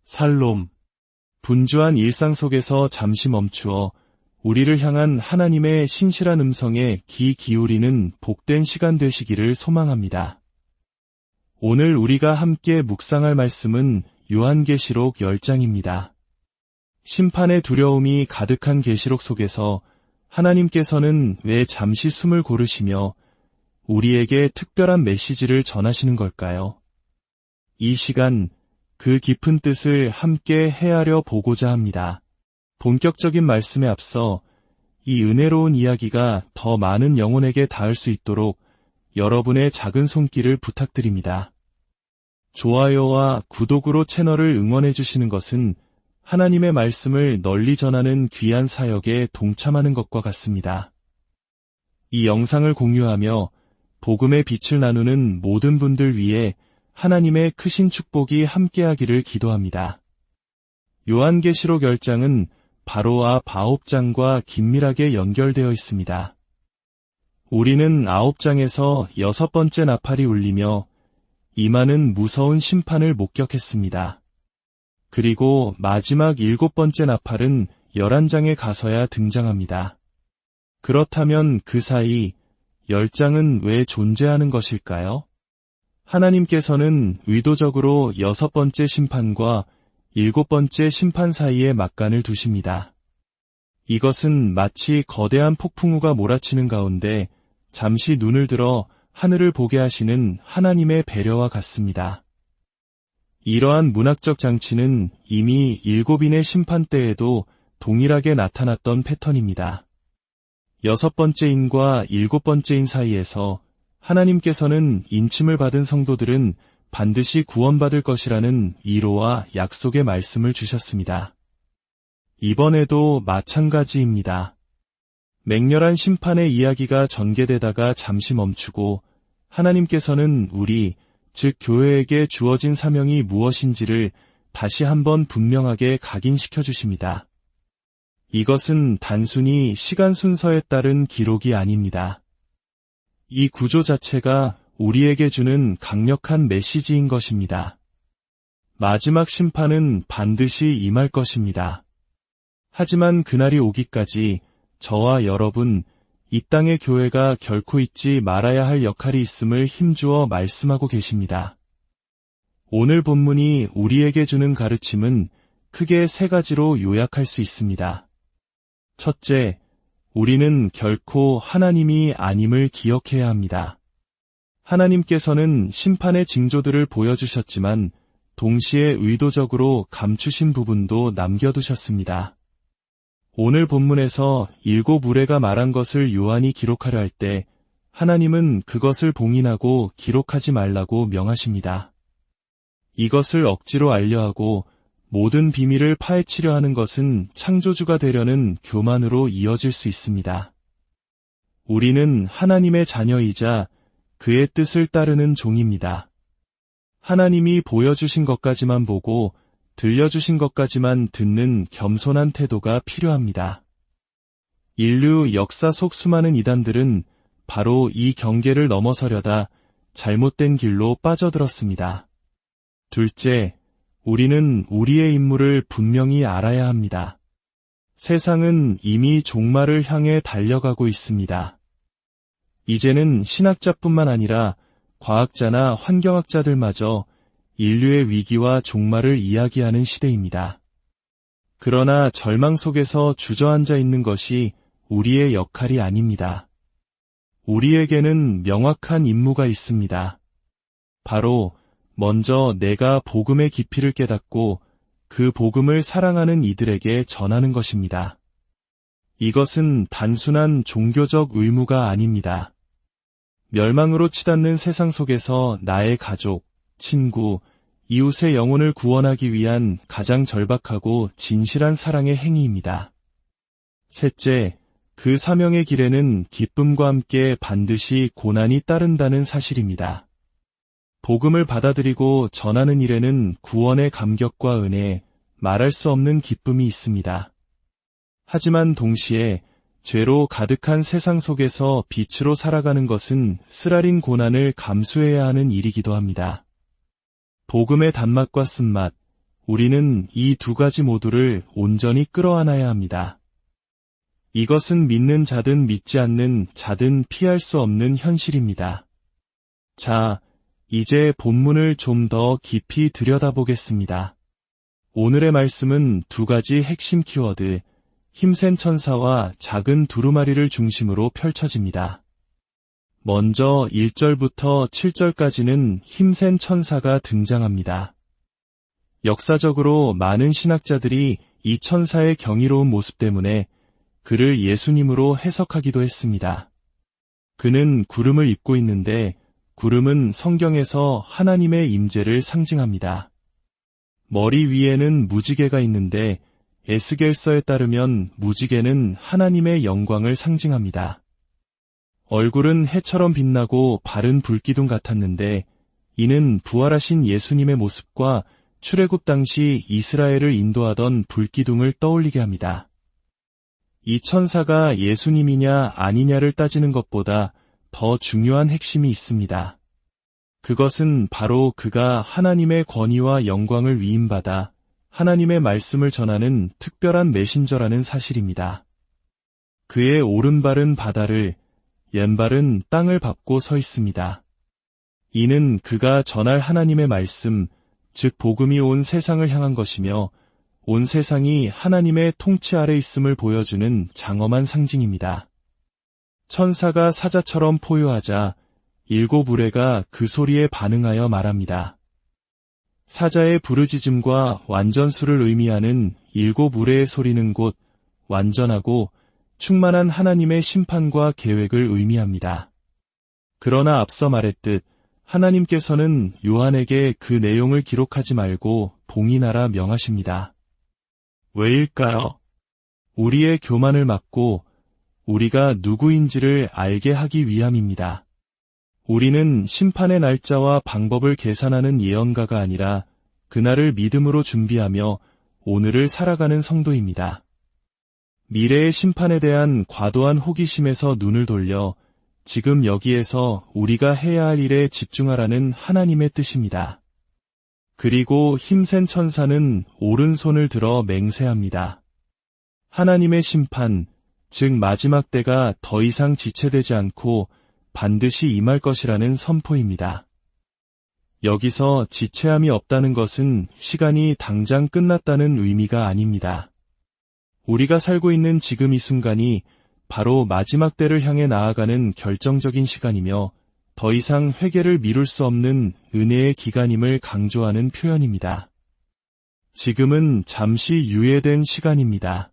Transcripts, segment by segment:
살롬. 분주한 일상 속에서 잠시 멈추어 우리를 향한 하나님의 신실한 음성에 귀 기울이는 복된 시간 되시기를 소망합니다. 오늘 우리가 함께 묵상할 말씀은 요한계시록 10장입니다. 심판의 두려움이 가득한 계시록 속에서 하나님께서는 왜 잠시 숨을 고르시며 우리에게 특별한 메시지를 전하시는 걸까요? 이 시간 그 깊은 뜻을 함께 헤아려 보고자 합니다. 본격적인 말씀에 앞서 이 은혜로운 이야기가 더 많은 영혼에게 닿을 수 있도록 여러분의 작은 손길을 부탁드립니다. 좋아요와 구독으로 채널을 응원해 주시는 것은 하나님의 말씀을 널리 전하는 귀한 사역에 동참하는 것과 같습니다. 이 영상을 공유하며 복음의 빛을 나누는 모든 분들 위해 하나님의 크신 축복이 함께하기를 기도합니다. 요한계시록 10장은 바로와 바옵장과 긴밀하게 연결되어 있습니다. 우리는 9장에서 6번째 나팔이 울리며 임하는 무서운 심판을 목격했습니다. 그리고 마지막 7번째 나팔은 11장에 가서야 등장합니다. 그렇다면 그 사이 10장은 왜 존재하는 것일까요? 하나님께서는 의도적으로 6번째 심판과 7번째 심판 사이에 막간을 두십니다. 이것은 마치 거대한 폭풍우가 몰아치는 가운데 잠시 눈을 들어 하늘을 보게 하시는 하나님의 배려와 같습니다. 이러한 문학적 장치는 이미 7인의 심판 때에도 동일하게 나타났던 패턴입니다. 6번째인과 7번째인 사이에서 하나님께서는 인침을 받은 성도들은 반드시 구원받을 것이라는 위로와 약속의 말씀을 주셨습니다. 이번에도 마찬가지입니다. 맹렬한 심판의 이야기가 전개되다가 잠시 멈추고 하나님께서는 우리, 즉 교회에게 주어진 사명이 무엇인지를 다시 한번 분명하게 각인시켜 주십니다. 이것은 단순히 시간 순서에 따른 기록이 아닙니다. 이 구조 자체가 우리에게 주는 강력한 메시지인 것입니다. 마지막 심판은 반드시 임할 것입니다. 하지만 그날이 오기까지 저와 여러분, 이 땅의 교회가 결코 잊지 말아야 할 역할이 있음을 힘주어 말씀하고 계십니다. 오늘 본문이 우리에게 주는 가르침은 크게 3가지로 요약할 수 있습니다. 첫째, 우리는 결코 하나님이 아님을 기억해야 합니다. 하나님께서는 심판의 징조들을 보여주셨지만 동시에 의도적으로 감추신 부분도 남겨두셨습니다. 오늘 본문에서 7 의뢰가 말한 것을 요한이 기록하려 할 때 하나님은 그것을 봉인하고 기록하지 말라고 명하십니다. 이것을 억지로 알려하고 모든 비밀을 파헤치려 하는 것은 창조주가 되려는 교만으로 이어질 수 있습니다. 우리는 하나님의 자녀이자 그의 뜻을 따르는 종입니다. 하나님이 보여주신 것까지만 보고 들려주신 것까지만 듣는 겸손한 태도가 필요합니다. 인류 역사 속 수많은 이단들은 바로 이 경계를 넘어서려다 잘못된 길로 빠져들었습니다. 둘째, 우리는 우리의 임무를 분명히 알아야 합니다. 세상은 이미 종말을 향해 달려가고 있습니다. 이제는 신학자뿐만 아니라 과학자나 환경학자들마저 인류의 위기와 종말을 이야기하는 시대입니다. 그러나 절망 속에서 주저앉아 있는 것이 우리의 역할이 아닙니다. 우리에게는 명확한 임무가 있습니다. 바로 먼저 내가 복음의 깊이를 깨닫고 그 복음을 사랑하는 이들에게 전하는 것입니다. 이것은 단순한 종교적 의무가 아닙니다. 멸망으로 치닫는 세상 속에서 나의 가족, 친구, 이웃의 영혼을 구원하기 위한 가장 절박하고 진실한 사랑의 행위입니다. 셋째, 그 사명의 길에는 기쁨과 함께 반드시 고난이 따른다는 사실입니다. 복음을 받아들이고 전하는 일에는 구원의 감격과 은혜, 말할 수 없는 기쁨이 있습니다. 하지만 동시에 죄로 가득한 세상 속에서 빛으로 살아가는 것은 쓰라린 고난을 감수해야 하는 일이기도 합니다. 복음의 단맛과 쓴맛, 우리는 이 두 가지 모두를 온전히 끌어안아야 합니다. 이것은 믿는 자든 믿지 않는 자든 피할 수 없는 현실입니다. 자, 이제 본문을 좀 더 깊이 들여다보겠습니다. 오늘의 말씀은 두 가지 핵심 키워드, 힘센 천사와 작은 두루마리를 중심으로 펼쳐집니다. 먼저 1절부터 7절까지는 힘센 천사가 등장합니다. 역사적으로 많은 신학자들이 이 천사의 경이로운 모습 때문에 그를 예수님으로 해석하기도 했습니다. 그는 구름을 입고 있는데 구름은 성경에서 하나님의 임재를 상징합니다. 머리 위에는 무지개가 있는데 에스겔서에 따르면 무지개는 하나님의 영광을 상징합니다. 얼굴은 해처럼 빛나고 발은 불기둥 같았는데 이는 부활하신 예수님의 모습과 출애굽 당시 이스라엘을 인도하던 불기둥을 떠올리게 합니다. 이 천사가 예수님이냐 아니냐를 따지는 것보다 더 중요한 핵심이 있습니다. 그것은 바로 그가 하나님의 권위와 영광을 위임받아 하나님의 말씀을 전하는 특별한 메신저라는 사실입니다. 그의 오른발은 바다를, 왼발은 땅을 밟고 서 있습니다. 이는 그가 전할 하나님의 말씀, 즉 복음이 온 세상을 향한 것이며 온 세상이 하나님의 통치 아래 있음을 보여주는 장엄한 상징입니다. 천사가 사자처럼 포효하자 7 우레가 그 소리에 반응하여 말합니다. 사자의 부르짖음과 완전수를 의미하는 7 우레의 소리는 곧 완전하고 충만한 하나님의 심판과 계획을 의미합니다. 그러나 앞서 말했듯 하나님께서는 요한에게 그 내용을 기록하지 말고 봉인하라 명하십니다. 왜일까요? 우리의 교만을 막고 우리가 누구인지를 알게 하기 위함입니다. 우리는 심판의 날짜와 방법을 계산하는 예언가가 아니라 그날을 믿음으로 준비하며 오늘을 살아가는 성도입니다. 미래의 심판에 대한 과도한 호기심에서 눈을 돌려 지금 여기에서 우리가 해야 할 일에 집중하라는 하나님의 뜻입니다. 그리고 힘센 천사는 오른손을 들어 맹세합니다. 하나님의 심판, 즉 마지막 때가 더 이상 지체되지 않고 반드시 임할 것이라는 선포입니다. 여기서 지체함이 없다는 것은 시간이 당장 끝났다는 의미가 아닙니다. 우리가 살고 있는 지금 이 순간이 바로 마지막 때를 향해 나아가는 결정적인 시간이며 더 이상 회개를 미룰 수 없는 은혜의 기간임을 강조하는 표현입니다. 지금은 잠시 유예된 시간입니다.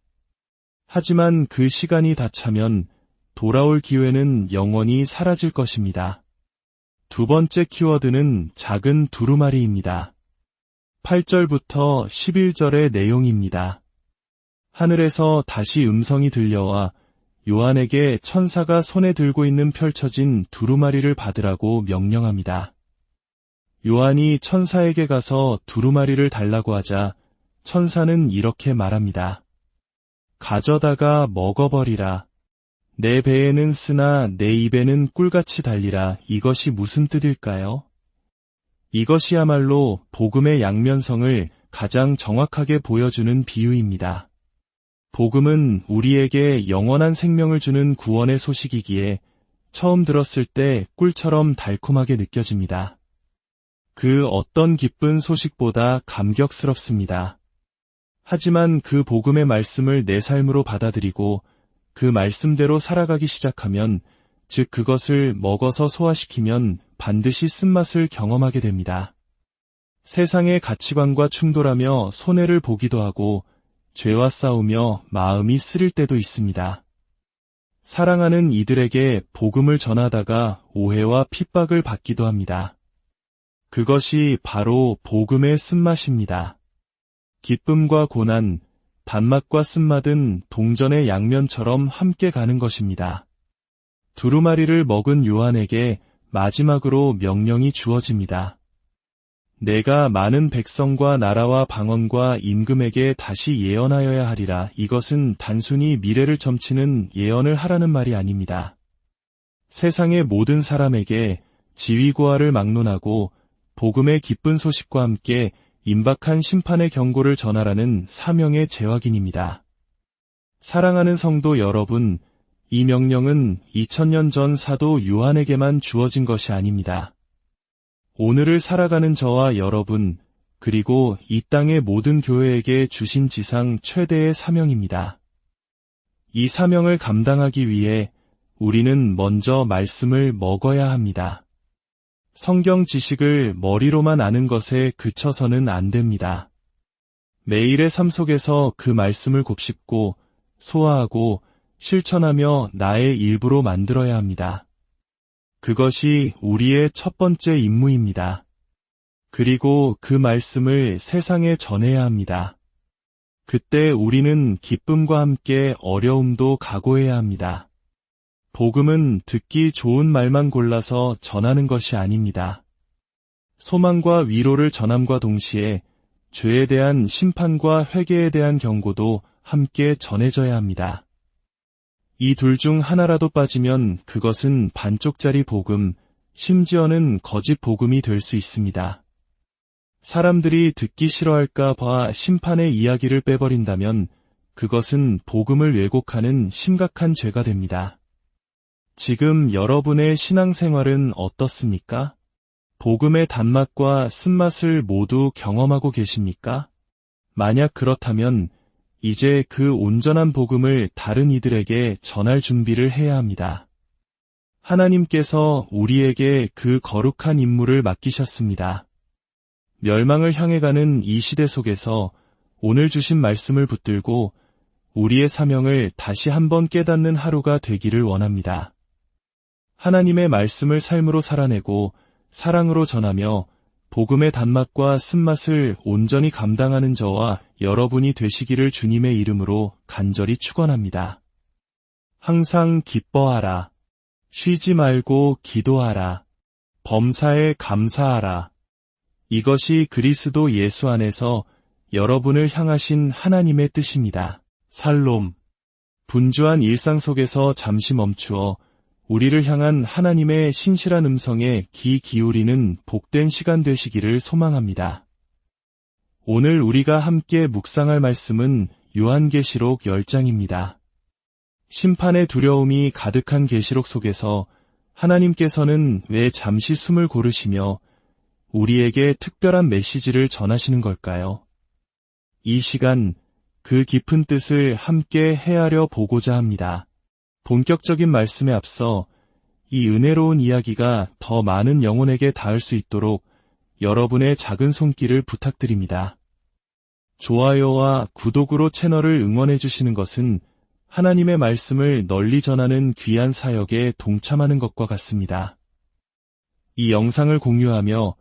하지만 그 시간이 다 차면 돌아올 기회는 영원히 사라질 것입니다. 두 번째 키워드는 작은 두루마리입니다. 8절부터 11절의 내용입니다. 하늘에서 다시 음성이 들려와 요한에게 천사가 손에 들고 있는 펼쳐진 두루마리를 받으라고 명령합니다. 요한이 천사에게 가서 두루마리를 달라고 하자 천사는 이렇게 말합니다. 가져다가 먹어버리라. 내 배에는 쓰나 내 입에는 꿀같이 달리라. 이것이 무슨 뜻일까요? 이것이야말로 복음의 양면성을 가장 정확하게 보여주는 비유입니다. 복음은 우리에게 영원한 생명을 주는 구원의 소식이기에 처음 들었을 때 꿀처럼 달콤하게 느껴집니다. 그 어떤 기쁜 소식보다 감격스럽습니다. 하지만 그 복음의 말씀을 내 삶으로 받아들이고 그 말씀대로 살아가기 시작하면, 즉 그것을 먹어서 소화시키면 반드시 쓴맛을 경험하게 됩니다. 세상의 가치관과 충돌하며 손해를 보기도 하고 죄와 싸우며 마음이 쓰릴 때도 있습니다. 사랑하는 이들에게 복음을 전하다가 오해와 핍박을 받기도 합니다. 그것이 바로 복음의 쓴맛입니다. 기쁨과 고난, 단맛과 쓴맛은 동전의 양면처럼 함께 가는 것입니다. 두루마리를 먹은 요한에게 마지막으로 명령이 주어집니다. 내가 많은 백성과 나라와 방언과 임금에게 다시 예언하여야 하리라. 이것은 단순히 미래를 점치는 예언을 하라는 말이 아닙니다. 세상의 모든 사람에게 지위고하를 막론하고 복음의 기쁜 소식과 함께 임박한 심판의 경고를 전하라는 사명의 재확인입니다. 사랑하는 성도 여러분, 이 명령은 2000년 전 사도 요한에게만 주어진 것이 아닙니다. 오늘을 살아가는 저와 여러분, 그리고 이 땅의 모든 교회에게 주신 지상 최대의 사명입니다. 이 사명을 감당하기 위해 우리는 먼저 말씀을 먹어야 합니다. 성경 지식을 머리로만 아는 것에 그쳐서는 안 됩니다. 매일의 삶 속에서 그 말씀을 곱씹고 소화하고 실천하며 나의 일부로 만들어야 합니다. 그것이 우리의 첫 번째 임무입니다. 그리고 그 말씀을 세상에 전해야 합니다. 그때 우리는 기쁨과 함께 어려움도 각오해야 합니다. 복음은 듣기 좋은 말만 골라서 전하는 것이 아닙니다. 소망과 위로를 전함과 동시에 죄에 대한 심판과 회개에 대한 경고도 함께 전해져야 합니다. 이 둘 중 하나라도 빠지면 그것은 반쪽짜리 복음, 심지어는 거짓 복음이 될 수 있습니다. 사람들이 듣기 싫어할까 봐 심판의 이야기를 빼버린다면 그것은 복음을 왜곡하는 심각한 죄가 됩니다. 지금 여러분의 신앙생활은 어떻습니까? 복음의 단맛과 쓴맛을 모두 경험하고 계십니까? 만약 그렇다면 이제 그 온전한 복음을 다른 이들에게 전할 준비를 해야 합니다. 하나님께서 우리에게 그 거룩한 임무를 맡기셨습니다. 멸망을 향해 가는 이 시대 속에서 오늘 주신 말씀을 붙들고 우리의 사명을 다시 한번 깨닫는 하루가 되기를 원합니다. 하나님의 말씀을 삶으로 살아내고 사랑으로 전하며 복음의 단맛과 쓴맛을 온전히 감당하는 저와 여러분이 되시기를 주님의 이름으로 간절히 축원합니다. 항상 기뻐하라. 쉬지 말고 기도하라. 범사에 감사하라. 이것이 그리스도 예수 안에서 여러분을 향하신 하나님의 뜻입니다. 살롬. 분주한 일상 속에서 잠시 멈추어 우리를 향한 하나님의 신실한 음성에 귀 기울이는 복된 시간 되시기를 소망합니다. 오늘 우리가 함께 묵상할 말씀은 요한계시록 10장입니다. 심판의 두려움이 가득한 계시록 속에서 하나님께서는 왜 잠시 숨을 고르시며 우리에게 특별한 메시지를 전하시는 걸까요? 이 시간 그 깊은 뜻을 함께 헤아려 보고자 합니다. 본격적인 말씀에 앞서 이 은혜로운 이야기가 더 많은 영혼에게 닿을 수 있도록 여러분의 작은 손길을 부탁드립니다. 좋아요와 구독으로 채널을 응원해 주시는 것은 하나님의 말씀을 널리 전하는 귀한 사역에 동참하는 것과 같습니다. 이 영상을 공유하며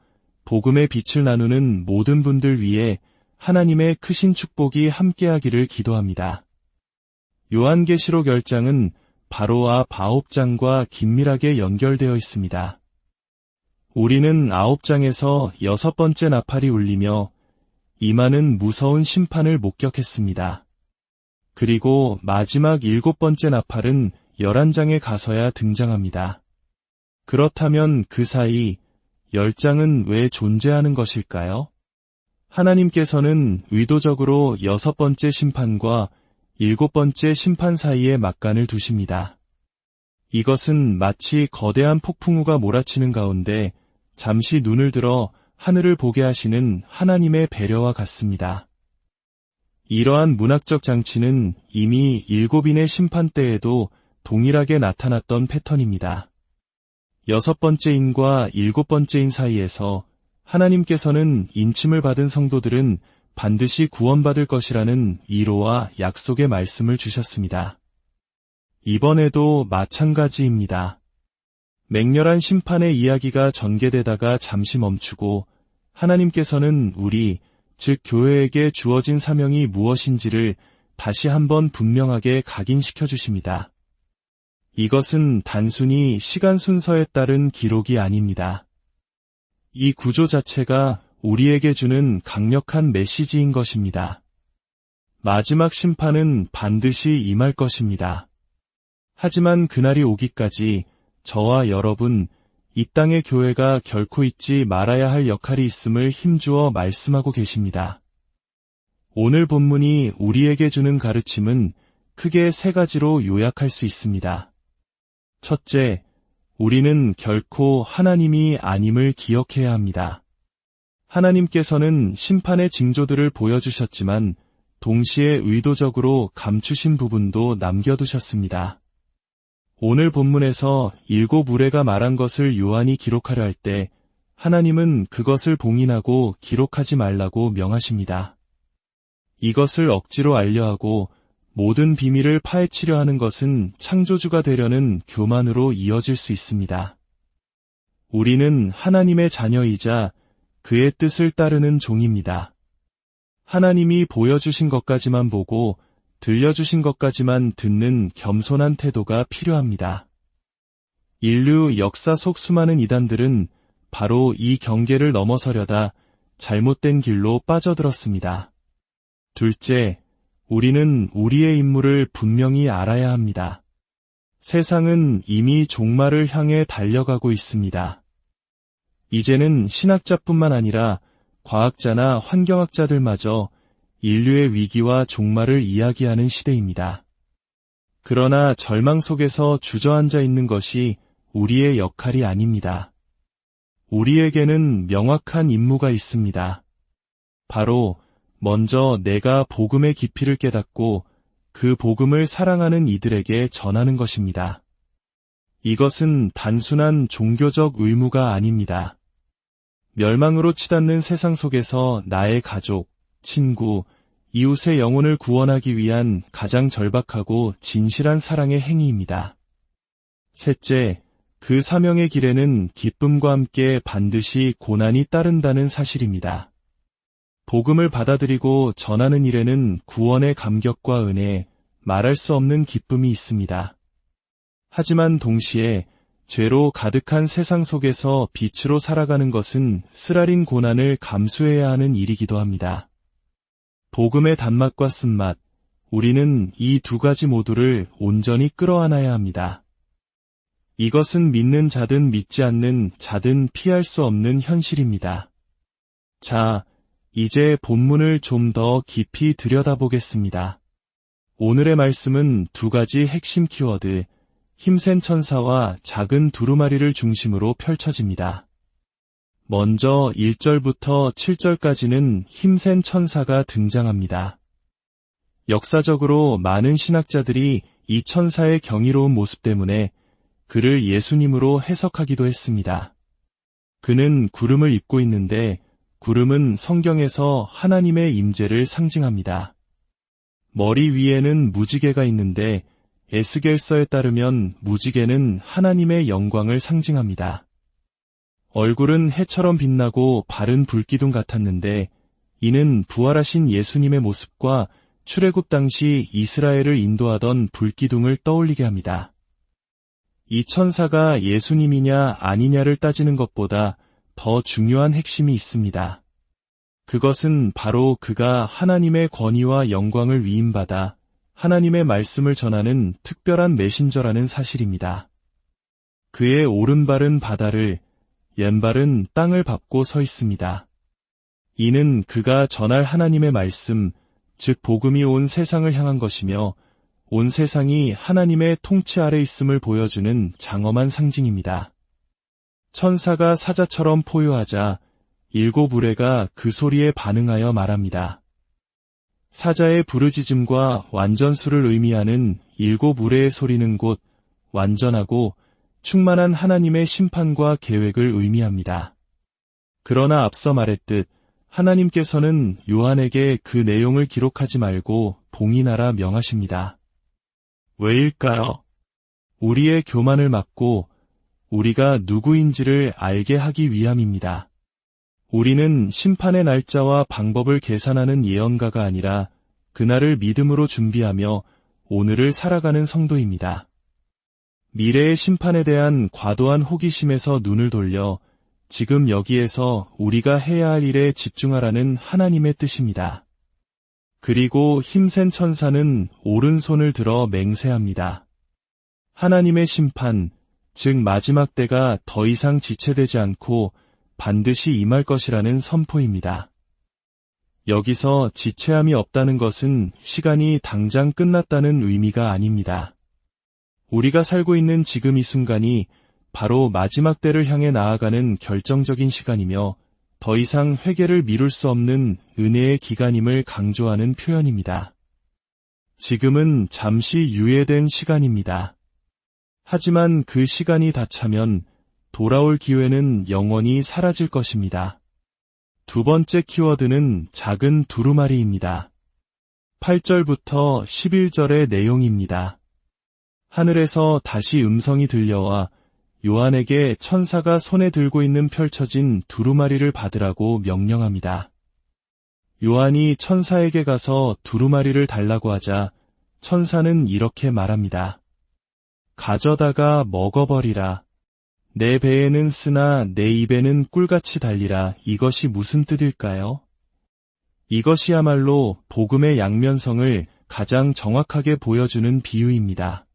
복음의 빛을 나누는 모든 분들 위해 하나님의 크신 축복이 함께하기를 기도합니다. 요한계시록 10장은 바로와 바옵장과 긴밀하게 연결되어 있습니다. 우리는 9장에서 6번째 나팔이 울리며 임하는 무서운 심판을 목격했습니다. 그리고 마지막 7번째 나팔은 11장에 가서야 등장합니다. 그렇다면 그 사이 10장은 왜 존재하는 것일까요? 하나님께서는 의도적으로 6번째 심판과 7번째 심판 사이에 막간을 두십니다. 이것은 마치 거대한 폭풍우가 몰아치는 가운데 잠시 눈을 들어 하늘을 보게 하시는 하나님의 배려와 같습니다. 이러한 문학적 장치는 이미 7인의 심판 때에도 동일하게 나타났던 패턴입니다. 6번째인과 7번째인 사이에서 하나님께서는 인침을 받은 성도들은 반드시 구원받을 것이라는 위로와 약속의 말씀을 주셨습니다. 이번에도 마찬가지입니다. 맹렬한 심판의 이야기가 전개되다가 잠시 멈추고 하나님께서는 우리, 즉 교회에게 주어진 사명이 무엇인지를 다시 한번 분명하게 각인시켜 주십니다. 이것은 단순히 시간 순서에 따른 기록이 아닙니다. 이 구조 자체가 우리에게 주는 강력한 메시지인 것입니다. 마지막 심판은 반드시 임할 것입니다. 하지만 그날이 오기까지 저와 여러분, 이 땅의 교회가 결코 잊지 말아야 할 역할이 있음을 힘주어 말씀하고 계십니다. 오늘 본문이 우리에게 주는 가르침은 크게 세 가지로 요약할 수 있습니다. 첫째, 우리는 결코 하나님이 아님을 기억해야 합니다. 하나님께서는 심판의 징조들을 보여주셨지만 동시에 의도적으로 감추신 부분도 남겨두셨습니다. 오늘 본문에서 7 무례가 말한 것을 요한이 기록하려 할 때 하나님은 그것을 봉인하고 기록하지 말라고 명하십니다. 이것을 억지로 알려하고 모든 비밀을 파헤치려 하는 것은 창조주가 되려는 교만으로 이어질 수 있습니다. 우리는 하나님의 자녀이자 그의 뜻을 따르는 종입니다. 하나님이 보여주신 것까지만 보고 들려주신 것까지만 듣는 겸손한 태도가 필요합니다. 인류 역사 속 수많은 이단들은 바로 이 경계를 넘어서려다 잘못된 길로 빠져들었습니다. 둘째, 우리는 우리의 임무를 분명히 알아야 합니다. 세상은 이미 종말을 향해 달려가고 있습니다. 이제는 신학자뿐만 아니라 과학자나 환경학자들마저 인류의 위기와 종말을 이야기하는 시대입니다. 그러나 절망 속에서 주저앉아 있는 것이 우리의 역할이 아닙니다. 우리에게는 명확한 임무가 있습니다. 바로 먼저 내가 복음의 깊이를 깨닫고 그 복음을 사랑하는 이들에게 전하는 것입니다. 이것은 단순한 종교적 의무가 아닙니다. 멸망으로 치닫는 세상 속에서 나의 가족, 친구, 이웃의 영혼을 구원하기 위한 가장 절박하고 진실한 사랑의 행위입니다. 셋째, 그 사명의 길에는 기쁨과 함께 반드시 고난이 따른다는 사실입니다. 복음을 받아들이고 전하는 일에는 구원의 감격과 은혜, 말할 수 없는 기쁨이 있습니다. 하지만 동시에 죄로 가득한 세상 속에서 빛으로 살아가는 것은 쓰라린 고난을 감수해야 하는 일이기도 합니다. 복음의 단맛과 쓴맛, 우리는 이 두 가지 모두를 온전히 끌어안아야 합니다. 이것은 믿는 자든 믿지 않는 자든 피할 수 없는 현실입니다. 자, 이제 본문을 좀 더 깊이 들여다보겠습니다. 오늘의 말씀은 두 가지 핵심 키워드, 힘센 천사와 작은 두루마리를 중심으로 펼쳐집니다. 먼저 1절부터 7절까지는 힘센 천사가 등장합니다. 역사적으로 많은 신학자들이 이 천사의 경이로운 모습 때문에 그를 예수님으로 해석하기도 했습니다. 그는 구름을 입고 있는데 구름은 성경에서 하나님의 임재를 상징합니다. 머리 위에는 무지개가 있는데 에스겔서에 따르면 무지개는 하나님의 영광을 상징합니다. 얼굴은 해처럼 빛나고 발은 불기둥 같았는데 이는 부활하신 예수님의 모습과 출애굽 당시 이스라엘을 인도하던 불기둥을 떠올리게 합니다. 이 천사가 예수님이냐 아니냐를 따지는 것보다 더 중요한 핵심이 있습니다. 그것은 바로 그가 하나님의 권위와 영광을 위임받아 하나님의 말씀을 전하는 특별한 메신저라는 사실입니다. 그의 오른발은 바다를, 왼발은 땅을 밟고 서 있습니다. 이는 그가 전할 하나님의 말씀, 즉 복음이 온 세상을 향한 것이며 온 세상이 하나님의 통치 아래 있음을 보여주는 장엄한 상징입니다. 천사가 사자처럼 포효하자 7 무례가 그 소리에 반응하여 말합니다. 사자의 부르짖음과 완전수를 의미하는 7 무례의 소리는 곧 완전하고 충만한 하나님의 심판과 계획을 의미합니다. 그러나 앞서 말했듯 하나님께서는 요한에게 그 내용을 기록하지 말고 봉인하라 명하십니다. 왜일까요? 우리의 교만을 막고 우리가 누구인지를 알게 하기 위함입니다. 우리는 심판의 날짜와 방법을 계산하는 예언가가 아니라 그날을 믿음으로 준비하며 오늘을 살아가는 성도입니다. 미래의 심판에 대한 과도한 호기심에서 눈을 돌려 지금 여기에서 우리가 해야 할 일에 집중하라는 하나님의 뜻입니다. 그리고 힘센 천사는 오른손을 들어 맹세합니다. 하나님의 심판, 즉 마지막 때가 더 이상 지체되지 않고 반드시 임할 것이라는 선포입니다. 여기서 지체함이 없다는 것은 시간이 당장 끝났다는 의미가 아닙니다. 우리가 살고 있는 지금 이 순간이 바로 마지막 때를 향해 나아가는 결정적인 시간이며 더 이상 회개를 미룰 수 없는 은혜의 기간임을 강조하는 표현입니다. 지금은 잠시 유예된 시간입니다. 하지만 그 시간이 다 차면 돌아올 기회는 영원히 사라질 것입니다. 두 번째 키워드는 작은 두루마리입니다. 8절부터 11절의 내용입니다. 하늘에서 다시 음성이 들려와 요한에게 천사가 손에 들고 있는 펼쳐진 두루마리를 받으라고 명령합니다. 요한이 천사에게 가서 두루마리를 달라고 하자 천사는 이렇게 말합니다. 가져다가 먹어버리라. 내 배에는 쓰나 내 입에는 꿀같이 달리라. 이것이 무슨 뜻일까요? 이것이야말로 복음의 양면성을 가장 정확하게 보여주는 비유입니다.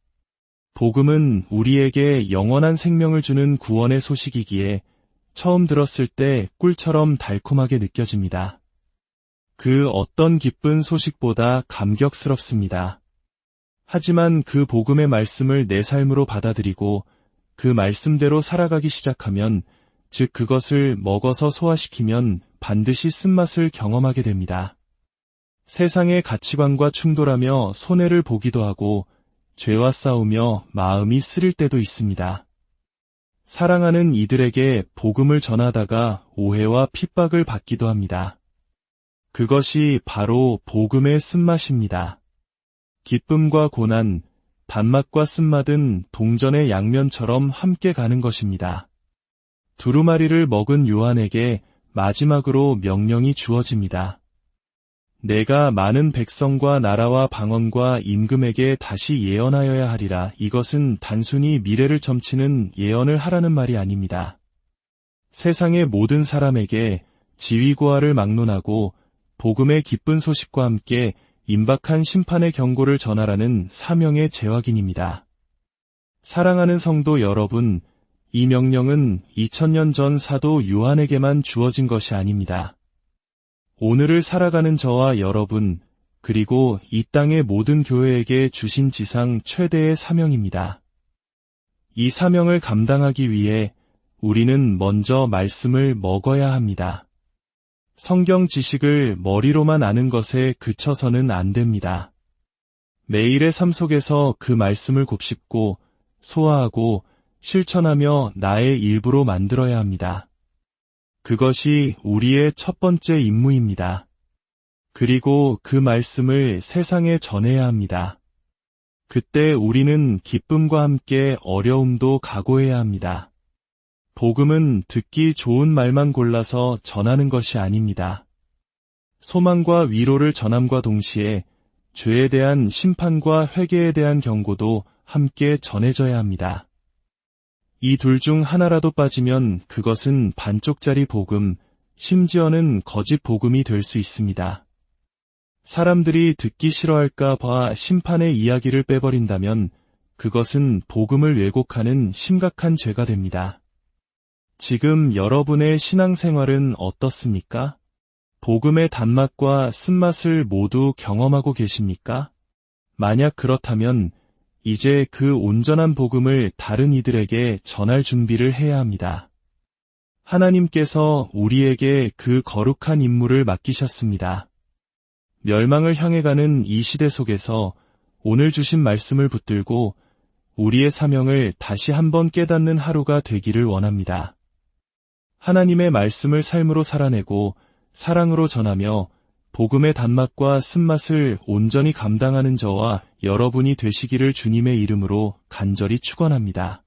복음은 우리에게 영원한 생명을 주는 구원의 소식이기에 처음 들었을 때 꿀처럼 달콤하게 느껴집니다. 그 어떤 기쁜 소식보다 감격스럽습니다. 하지만 그 복음의 말씀을 내 삶으로 받아들이고 그 말씀대로 살아가기 시작하면, 즉 그것을 먹어서 소화시키면 반드시 쓴맛을 경험하게 됩니다. 세상의 가치관과 충돌하며 손해를 보기도 하고 죄와 싸우며 마음이 쓰릴 때도 있습니다. 사랑하는 이들에게 복음을 전하다가 오해와 핍박을 받기도 합니다. 그것이 바로 복음의 쓴맛입니다. 기쁨과 고난, 단맛과 쓴맛은 동전의 양면처럼 함께 가는 것입니다. 두루마리를 먹은 요한에게 마지막으로 명령이 주어집니다. 내가 많은 백성과 나라와 방언과 임금에게 다시 예언하여야 하리라. 이것은 단순히 미래를 점치는 예언을 하라는 말이 아닙니다. 세상의 모든 사람에게 지위고하를 막론하고 복음의 기쁜 소식과 함께 임박한 심판의 경고를 전하라는 사명의 재확인입니다. 사랑하는 성도 여러분, 이 명령은 2000년 전 사도 요한에게만 주어진 것이 아닙니다. 오늘을 살아가는 저와 여러분, 그리고 이 땅의 모든 교회에게 주신 지상 최대의 사명입니다. 이 사명을 감당하기 위해 우리는 먼저 말씀을 먹어야 합니다. 성경 지식을 머리로만 아는 것에 그쳐서는 안 됩니다. 매일의 삶 속에서 그 말씀을 곱씹고 소화하고 실천하며 나의 일부로 만들어야 합니다. 그것이 우리의 첫 번째 임무입니다. 그리고 그 말씀을 세상에 전해야 합니다. 그때 우리는 기쁨과 함께 어려움도 각오해야 합니다. 복음은 듣기 좋은 말만 골라서 전하는 것이 아닙니다. 소망과 위로를 전함과 동시에 죄에 대한 심판과 회개에 대한 경고도 함께 전해져야 합니다. 이 둘 중 하나라도 빠지면 그것은 반쪽짜리 복음, 심지어는 거짓 복음이 될 수 있습니다. 사람들이 듣기 싫어할까 봐 심판의 이야기를 빼버린다면 그것은 복음을 왜곡하는 심각한 죄가 됩니다. 지금 여러분의 신앙생활은 어떻습니까? 복음의 단맛과 쓴맛을 모두 경험하고 계십니까? 만약 그렇다면 이제 그 온전한 복음을 다른 이들에게 전할 준비를 해야 합니다. 하나님께서 우리에게 그 거룩한 임무를 맡기셨습니다. 멸망을 향해 가는 이 시대 속에서 오늘 주신 말씀을 붙들고 우리의 사명을 다시 한번 깨닫는 하루가 되기를 원합니다. 하나님의 말씀을 삶으로 살아내고 사랑으로 전하며 복음의 단맛과 쓴맛을 온전히 감당하는 저와 여러분이 되시기를 주님의 이름으로 간절히 축원합니다.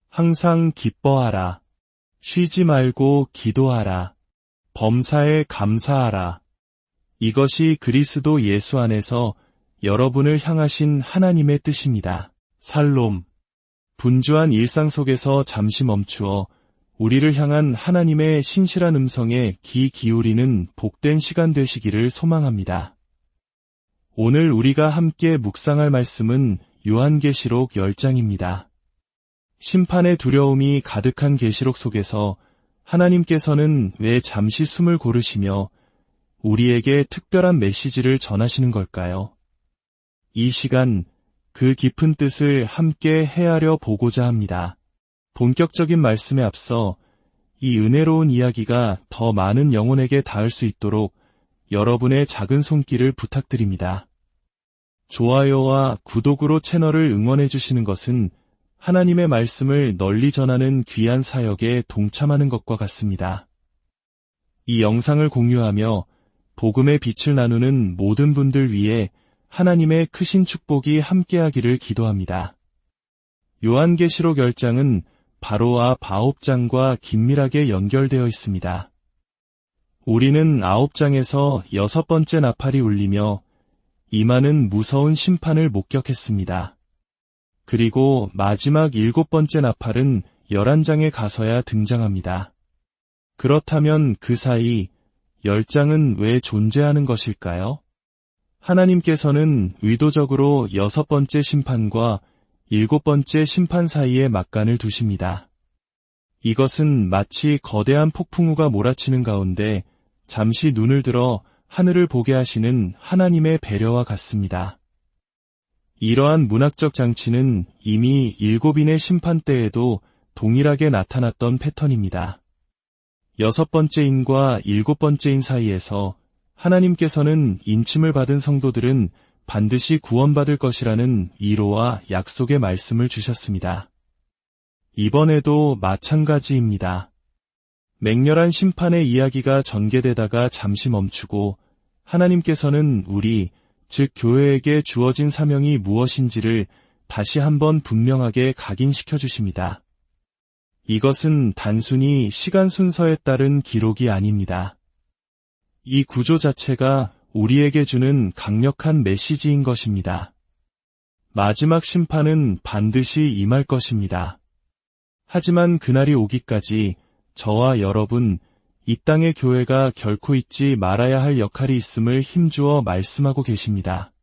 항상 기뻐하라. 쉬지 말고 기도하라. 범사에 감사하라. 이것이 그리스도 예수 안에서 여러분을 향하신 하나님의 뜻입니다. 살롬. 분주한 일상 속에서 잠시 멈추어 우리를 향한 하나님의 신실한 음성에 귀 기울이는 복된 시간 되시기를 소망합니다. 오늘 우리가 함께 묵상할 말씀은 요한계시록 10장입니다. 심판의 두려움이 가득한 계시록 속에서 하나님께서는 왜 잠시 숨을 고르시며 우리에게 특별한 메시지를 전하시는 걸까요? 이 시간 그 깊은 뜻을 함께 헤아려 보고자 합니다. 본격적인 말씀에 앞서 이 은혜로운 이야기가 더 많은 영혼에게 닿을 수 있도록 여러분의 작은 손길을 부탁드립니다. 좋아요와 구독으로 채널을 응원해 주시는 것은 하나님의 말씀을 널리 전하는 귀한 사역에 동참하는 것과 같습니다. 이 영상을 공유하며 복음의 빛을 나누는 모든 분들 위해 하나님의 크신 축복이 함께하기를 기도합니다. 요한계시록 10장은 바로 앞 9장과 긴밀하게 연결되어 있습니다. 우리는 9장에서 6번째 나팔이 울리며 임하는 무서운 심판을 목격했습니다. 그리고 마지막 7번째 나팔은 11장에 가서야 등장합니다. 그렇다면 그 사이 10장은 왜 존재하는 것일까요? 하나님께서는 의도적으로 6번째 심판과 7번째 심판 사이에 막간을 두십니다. 이것은 마치 거대한 폭풍우가 몰아치는 가운데 잠시 눈을 들어 하늘을 보게 하시는 하나님의 배려와 같습니다. 이러한 문학적 장치는 이미 7인의 심판 때에도 동일하게 나타났던 패턴입니다. 6번째인과 7번째인 사이에서 하나님께서는 인침을 받은 성도들은 반드시 구원받을 것이라는 위로와 약속의 말씀을 주셨습니다. 이번에도 마찬가지입니다. 맹렬한 심판의 이야기가 전개되다가 잠시 멈추고 하나님께서는 우리, 즉 교회에게 주어진 사명이 무엇인지를 다시 한번 분명하게 각인시켜 주십니다. 이것은 단순히 시간 순서에 따른 기록이 아닙니다. 이 구조 자체가 우리에게 주는 강력한 메시지인 것입니다. 마지막 심판은 반드시 임할 것입니다. 하지만 그날이 오기까지 저와 여러분, 이 땅의 교회가 결코 잊지 말아야 할 역할이 있음을 힘주어 말씀하고 계십니다.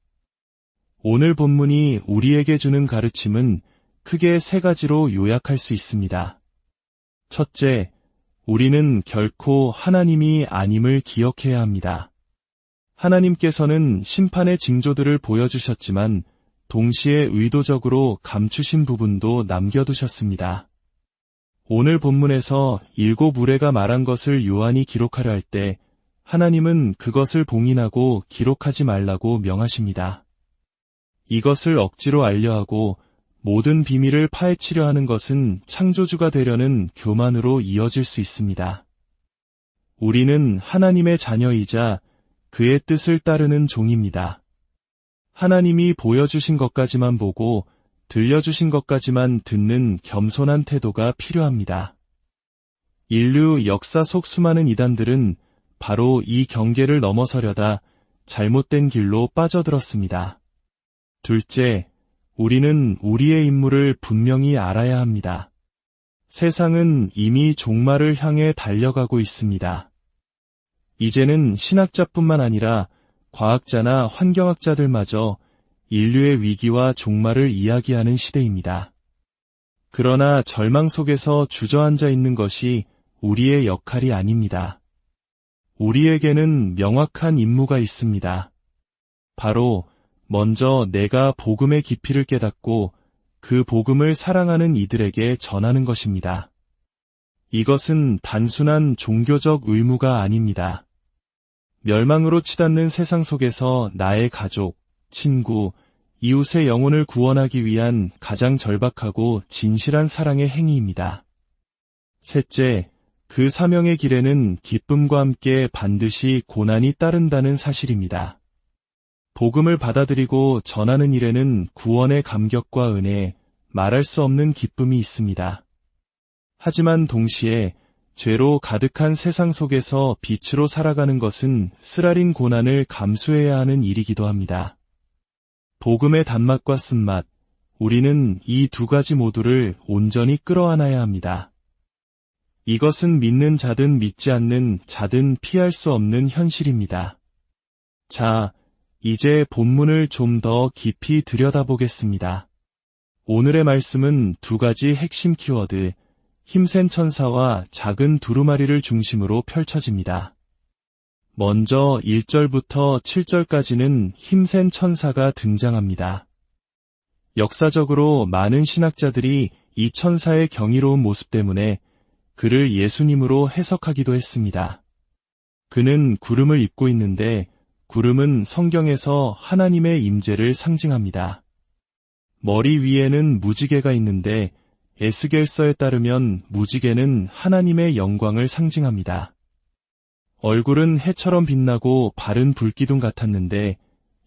오늘 본문이 우리에게 주는 가르침은 크게 3가지로 요약할 수 있습니다. 첫째, 우리는 결코 하나님이 아님을 기억해야 합니다. 하나님께서는 심판의 징조들을 보여주셨지만 동시에 의도적으로 감추신 부분도 남겨두셨습니다. 오늘 본문에서 7 의뢰가 말한 것을 요한이 기록하려 할 때 하나님은 그것을 봉인하고 기록하지 말라고 명하십니다. 이것을 억지로 알려하고 모든 비밀을 파헤치려 하는 것은 창조주가 되려는 교만으로 이어질 수 있습니다. 우리는 하나님의 자녀이자 그의 뜻을 따르는 종입니다. 하나님이 보여주신 것까지만 보고 들려주신 것까지만 듣는 겸손한 태도가 필요합니다. 인류 역사 속 수많은 이단들은 바로 이 경계를 넘어서려다 잘못된 길로 빠져들었습니다. 둘째, 우리는 우리의 임무를 분명히 알아야 합니다. 세상은 이미 종말을 향해 달려가고 있습니다. 이제는 신학자뿐만 아니라 과학자나 환경학자들마저 인류의 위기와 종말을 이야기하는 시대입니다. 그러나 절망 속에서 주저앉아 있는 것이 우리의 역할이 아닙니다. 우리에게는 명확한 임무가 있습니다. 바로 먼저 내가 복음의 깊이를 깨닫고 그 복음을 사랑하는 이들에게 전하는 것입니다. 이것은 단순한 종교적 의무가 아닙니다. 멸망으로 치닫는 세상 속에서 나의 가족, 친구, 이웃의 영혼을 구원하기 위한 가장 절박하고 진실한 사랑의 행위입니다. 셋째, 그 사명의 길에는 기쁨과 함께 반드시 고난이 따른다는 사실입니다. 복음을 받아들이고 전하는 일에는 구원의 감격과 은혜, 말할 수 없는 기쁨이 있습니다. 하지만 동시에 죄로 가득한 세상 속에서 빛으로 살아가는 것은 쓰라린 고난을 감수해야 하는 일이기도 합니다. 복음의 단맛과 쓴맛, 우리는 이 2가지 모두를 온전히 끌어안아야 합니다. 이것은 믿는 자든 믿지 않는 자든 피할 수 없는 현실입니다. 자, 이제 본문을 좀 더 깊이 들여다보겠습니다. 오늘의 말씀은 두 가지 핵심 키워드, 힘센 천사와 작은 두루마리를 중심으로 펼쳐집니다. 먼저 1절부터 7절까지는 힘센 천사가 등장합니다. 역사적으로 많은 신학자들이 이 천사의 경이로운 모습 때문에 그를 예수님으로 해석하기도 했습니다. 그는 구름을 입고 있는데 구름은 성경에서 하나님의 임재를 상징합니다. 머리 위에는 무지개가 있는데 에스겔서에 따르면 무지개는 하나님의 영광을 상징합니다. 얼굴은 해처럼 빛나고 발은 불기둥 같았는데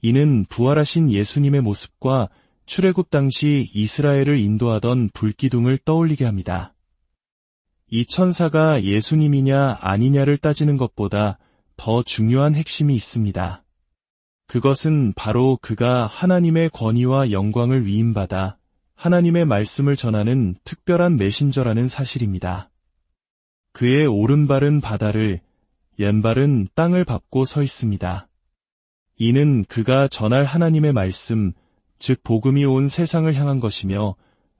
이는 부활하신 예수님의 모습과 출애굽 당시 이스라엘을 인도하던 불기둥을 떠올리게 합니다. 이 천사가 예수님이냐 아니냐를 따지는 것보다 더 중요한 핵심이 있습니다. 그것은 바로 그가 하나님의 권위와 영광을 위임받아 하나님의 말씀을 전하는 특별한 메신저라는 사실입니다. 그의 오른발은 바다를, 왼발은 땅을 밟고 서 있습니다. 이는 그가 전할 하나님의 말씀, 즉 복음이 온 세상을 향한 것이며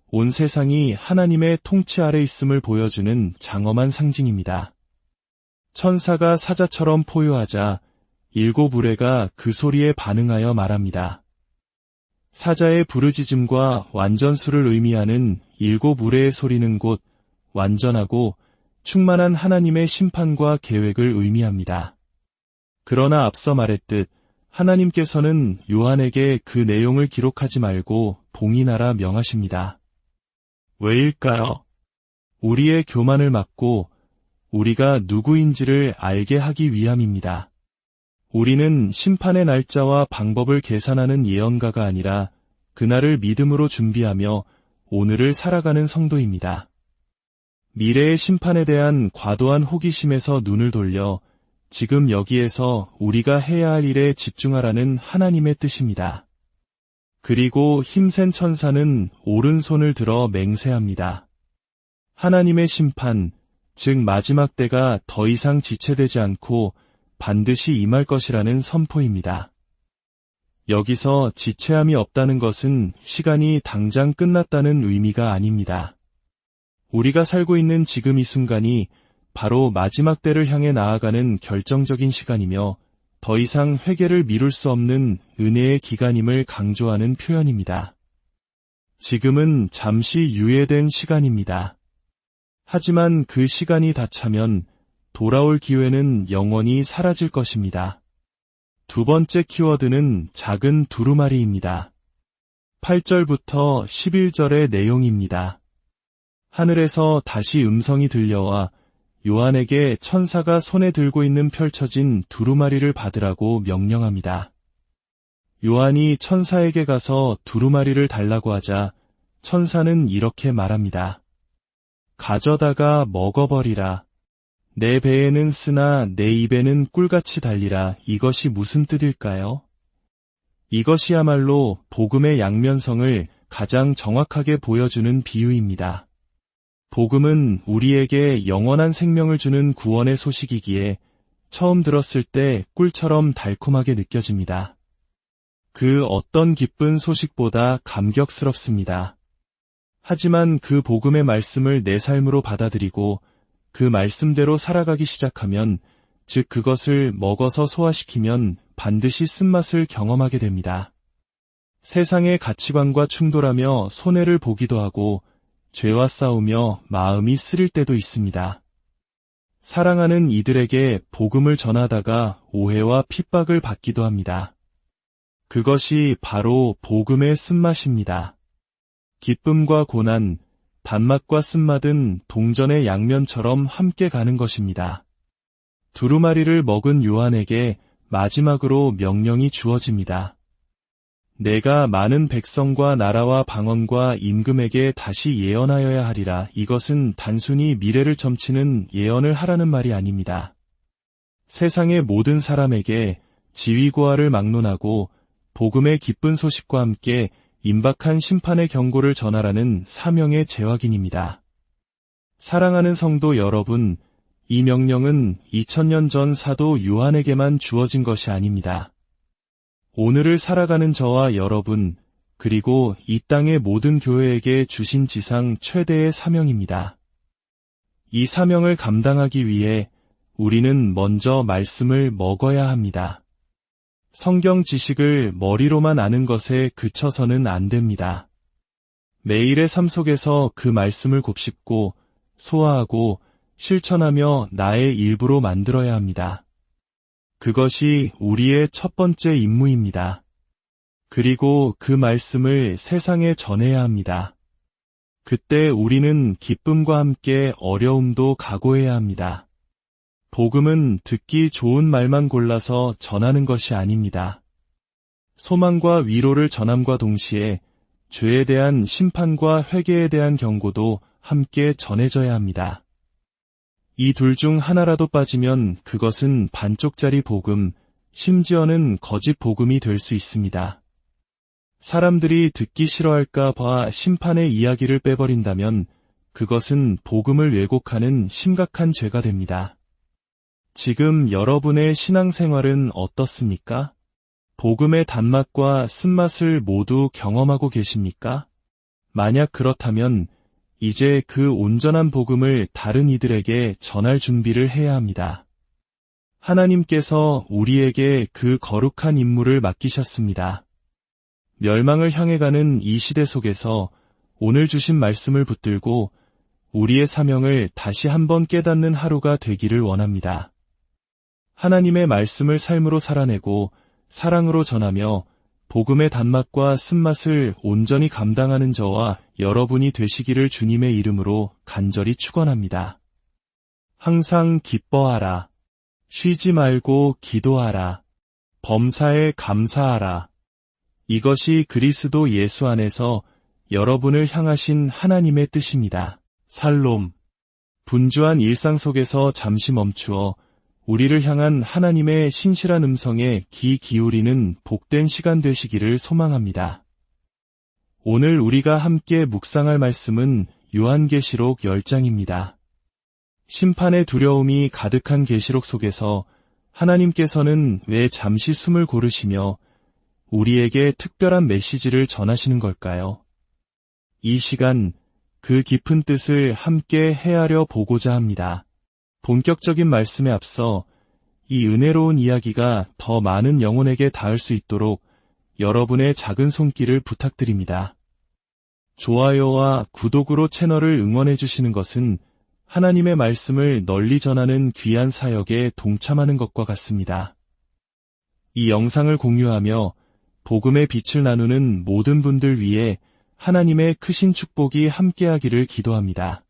온 세상이 하나님의 통치 아래 있음을 보여주는 장엄한 상징입니다. 천사가 사자처럼 포효하자 7 우레가 그 소리에 반응하여 말합니다. 사자의 부르짖음과 완전수를 의미하는 7 우레의 소리는 곧 완전하고 충만한 하나님의 심판과 계획을 의미합니다. 그러나 앞서 말했듯 하나님께서는 요한에게 그 내용을 기록하지 말고 봉인하라 명하십니다. 왜일까요? 우리의 교만을 막고 우리가 누구인지를 알게 하기 위함입니다. 우리는 심판의 날짜와 방법을 계산하는 예언가가 아니라 그날을 믿음으로 준비하며 오늘을 살아가는 성도입니다. 미래의 심판에 대한 과도한 호기심에서 눈을 돌려 지금 여기에서 우리가 해야 할 일에 집중하라는 하나님의 뜻입니다. 그리고 힘센 천사는 오른손을 들어 맹세합니다. 하나님의 심판, 즉 마지막 때가 더 이상 지체되지 않고 반드시 임할 것이라는 선포입니다. 여기서 지체함이 없다는 것은 시간이 당장 끝났다는 의미가 아닙니다. 우리가 살고 있는 지금 이 순간이 바로 마지막 때를 향해 나아가는 결정적인 시간이며 더 이상 회개를 미룰 수 없는 은혜의 기간임을 강조하는 표현입니다. 지금은 잠시 유예된 시간입니다. 하지만 그 시간이 다 차면 돌아올 기회는 영원히 사라질 것입니다. 두 번째 키워드는 작은 두루마리입니다. 8절부터 11절의 내용입니다. 하늘에서 다시 음성이 들려와 요한에게 천사가 손에 들고 있는 펼쳐진 두루마리를 받으라고 명령합니다. 요한이 천사에게 가서 두루마리를 달라고 하자 천사는 이렇게 말합니다. 가져다가 먹어버리라. 내 배에는 쓰나 내 입에는 꿀같이 달리라. 이것이 무슨 뜻일까요? 이것이야말로 복음의 양면성을 가장 정확하게 보여주는 비유입니다. 복음은 우리에게 영원한 생명을 주는 구원의 소식이기에 처음 들었을 때 꿀처럼 달콤하게 느껴집니다. 그 어떤 기쁜 소식보다 감격스럽습니다. 하지만 그 복음의 말씀을 내 삶으로 받아들이고 그 말씀대로 살아가기 시작하면, 즉 그것을 먹어서 소화시키면 반드시 쓴맛을 경험하게 됩니다. 세상의 가치관과 충돌하며 손해를 보기도 하고 죄와 싸우며 마음이 쓰릴 때도 있습니다. 사랑하는 이들에게 복음을 전하다가 오해와 핍박을 받기도 합니다. 그것이 바로 복음의 쓴맛입니다. 기쁨과 고난, 단맛과 쓴맛은 동전의 양면처럼 함께 가는 것입니다. 두루마리를 먹은 요한에게 마지막으로 명령이 주어집니다. 내가 많은 백성과 나라와 방언과 임금에게 다시 예언하여야 하리라. 이것은 단순히 미래를 점치는 예언을 하라는 말이 아닙니다. 세상의 모든 사람에게 지위고하를 막론하고 복음의 기쁜 소식과 함께 임박한 심판의 경고를 전하라는 사명의 재확인입니다. 사랑하는 성도 여러분, 이 명령은 2000년 전 사도 요한에게만 주어진 것이 아닙니다. 오늘을 살아가는 저와 여러분, 그리고 이 땅의 모든 교회에게 주신 지상 최대의 사명입니다. 이 사명을 감당하기 위해 우리는 먼저 말씀을 먹어야 합니다. 성경 지식을 머리로만 아는 것에 그쳐서는 안 됩니다. 매일의 삶 속에서 그 말씀을 곱씹고 소화하고 실천하며 나의 일부로 만들어야 합니다. 그것이 우리의 첫 번째 임무입니다. 그리고 그 말씀을 세상에 전해야 합니다. 그때 우리는 기쁨과 함께 어려움도 각오해야 합니다. 복음은 듣기 좋은 말만 골라서 전하는 것이 아닙니다. 소망과 위로를 전함과 동시에 죄에 대한 심판과 회개에 대한 경고도 함께 전해져야 합니다. 이 둘 중 하나라도 빠지면 그것은 반쪽짜리 복음, 심지어는 거짓 복음이 될 수 있습니다. 사람들이 듣기 싫어할까 봐 심판의 이야기를 빼버린다면 그것은 복음을 왜곡하는 심각한 죄가 됩니다. 지금 여러분의 신앙생활은 어떻습니까? 복음의 단맛과 쓴맛을 모두 경험하고 계십니까? 만약 그렇다면 이제 그 온전한 복음을 다른 이들에게 전할 준비를 해야 합니다. 하나님께서 우리에게 그 거룩한 임무를 맡기셨습니다. 멸망을 향해 가는 이 시대 속에서 오늘 주신 말씀을 붙들고 우리의 사명을 다시 한번 깨닫는 하루가 되기를 원합니다. 하나님의 말씀을 삶으로 살아내고 사랑으로 전하며 복음의 단맛과 쓴맛을 온전히 감당하는 저와 여러분이 되시기를 주님의 이름으로 간절히 축원합니다. 항상 기뻐하라. 쉬지 말고 기도하라. 범사에 감사하라. 이것이 그리스도 예수 안에서 여러분을 향하신 하나님의 뜻입니다. 살롬. 분주한 일상 속에서 잠시 멈추어 우리를 향한 하나님의 신실한 음성에 귀 기울이는 복된 시간 되시기를 소망합니다. 오늘 우리가 함께 묵상할 말씀은 요한계시록 10장입니다. 심판의 두려움이 가득한 계시록 속에서 하나님께서는 왜 잠시 숨을 고르시며 우리에게 특별한 메시지를 전하시는 걸까요? 이 시간 그 깊은 뜻을 함께 헤아려 보고자 합니다. 본격적인 말씀에 앞서 이 은혜로운 이야기가 더 많은 영혼에게 닿을 수 있도록 여러분의 작은 손길을 부탁드립니다. 좋아요와 구독으로 채널을 응원해 주시는 것은 하나님의 말씀을 널리 전하는 귀한 사역에 동참하는 것과 같습니다. 이 영상을 공유하며 복음의 빛을 나누는 모든 분들 위해 하나님의 크신 축복이 함께하기를 기도합니다.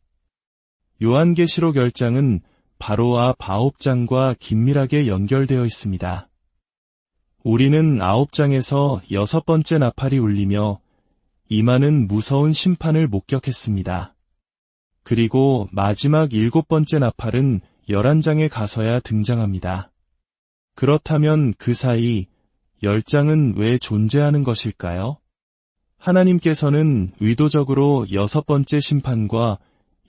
요한계시록 10장은 바로 앞 9장과 긴밀하게 연결되어 있습니다. 우리는 9장에서 6번째 나팔이 울리며 임하는 무서운 심판을 목격했습니다. 그리고 마지막 7번째 나팔은 11장에 가서야 등장합니다. 그렇다면 그 사이 10장은 왜 존재하는 것일까요? 하나님께서는 의도적으로 6번째 심판과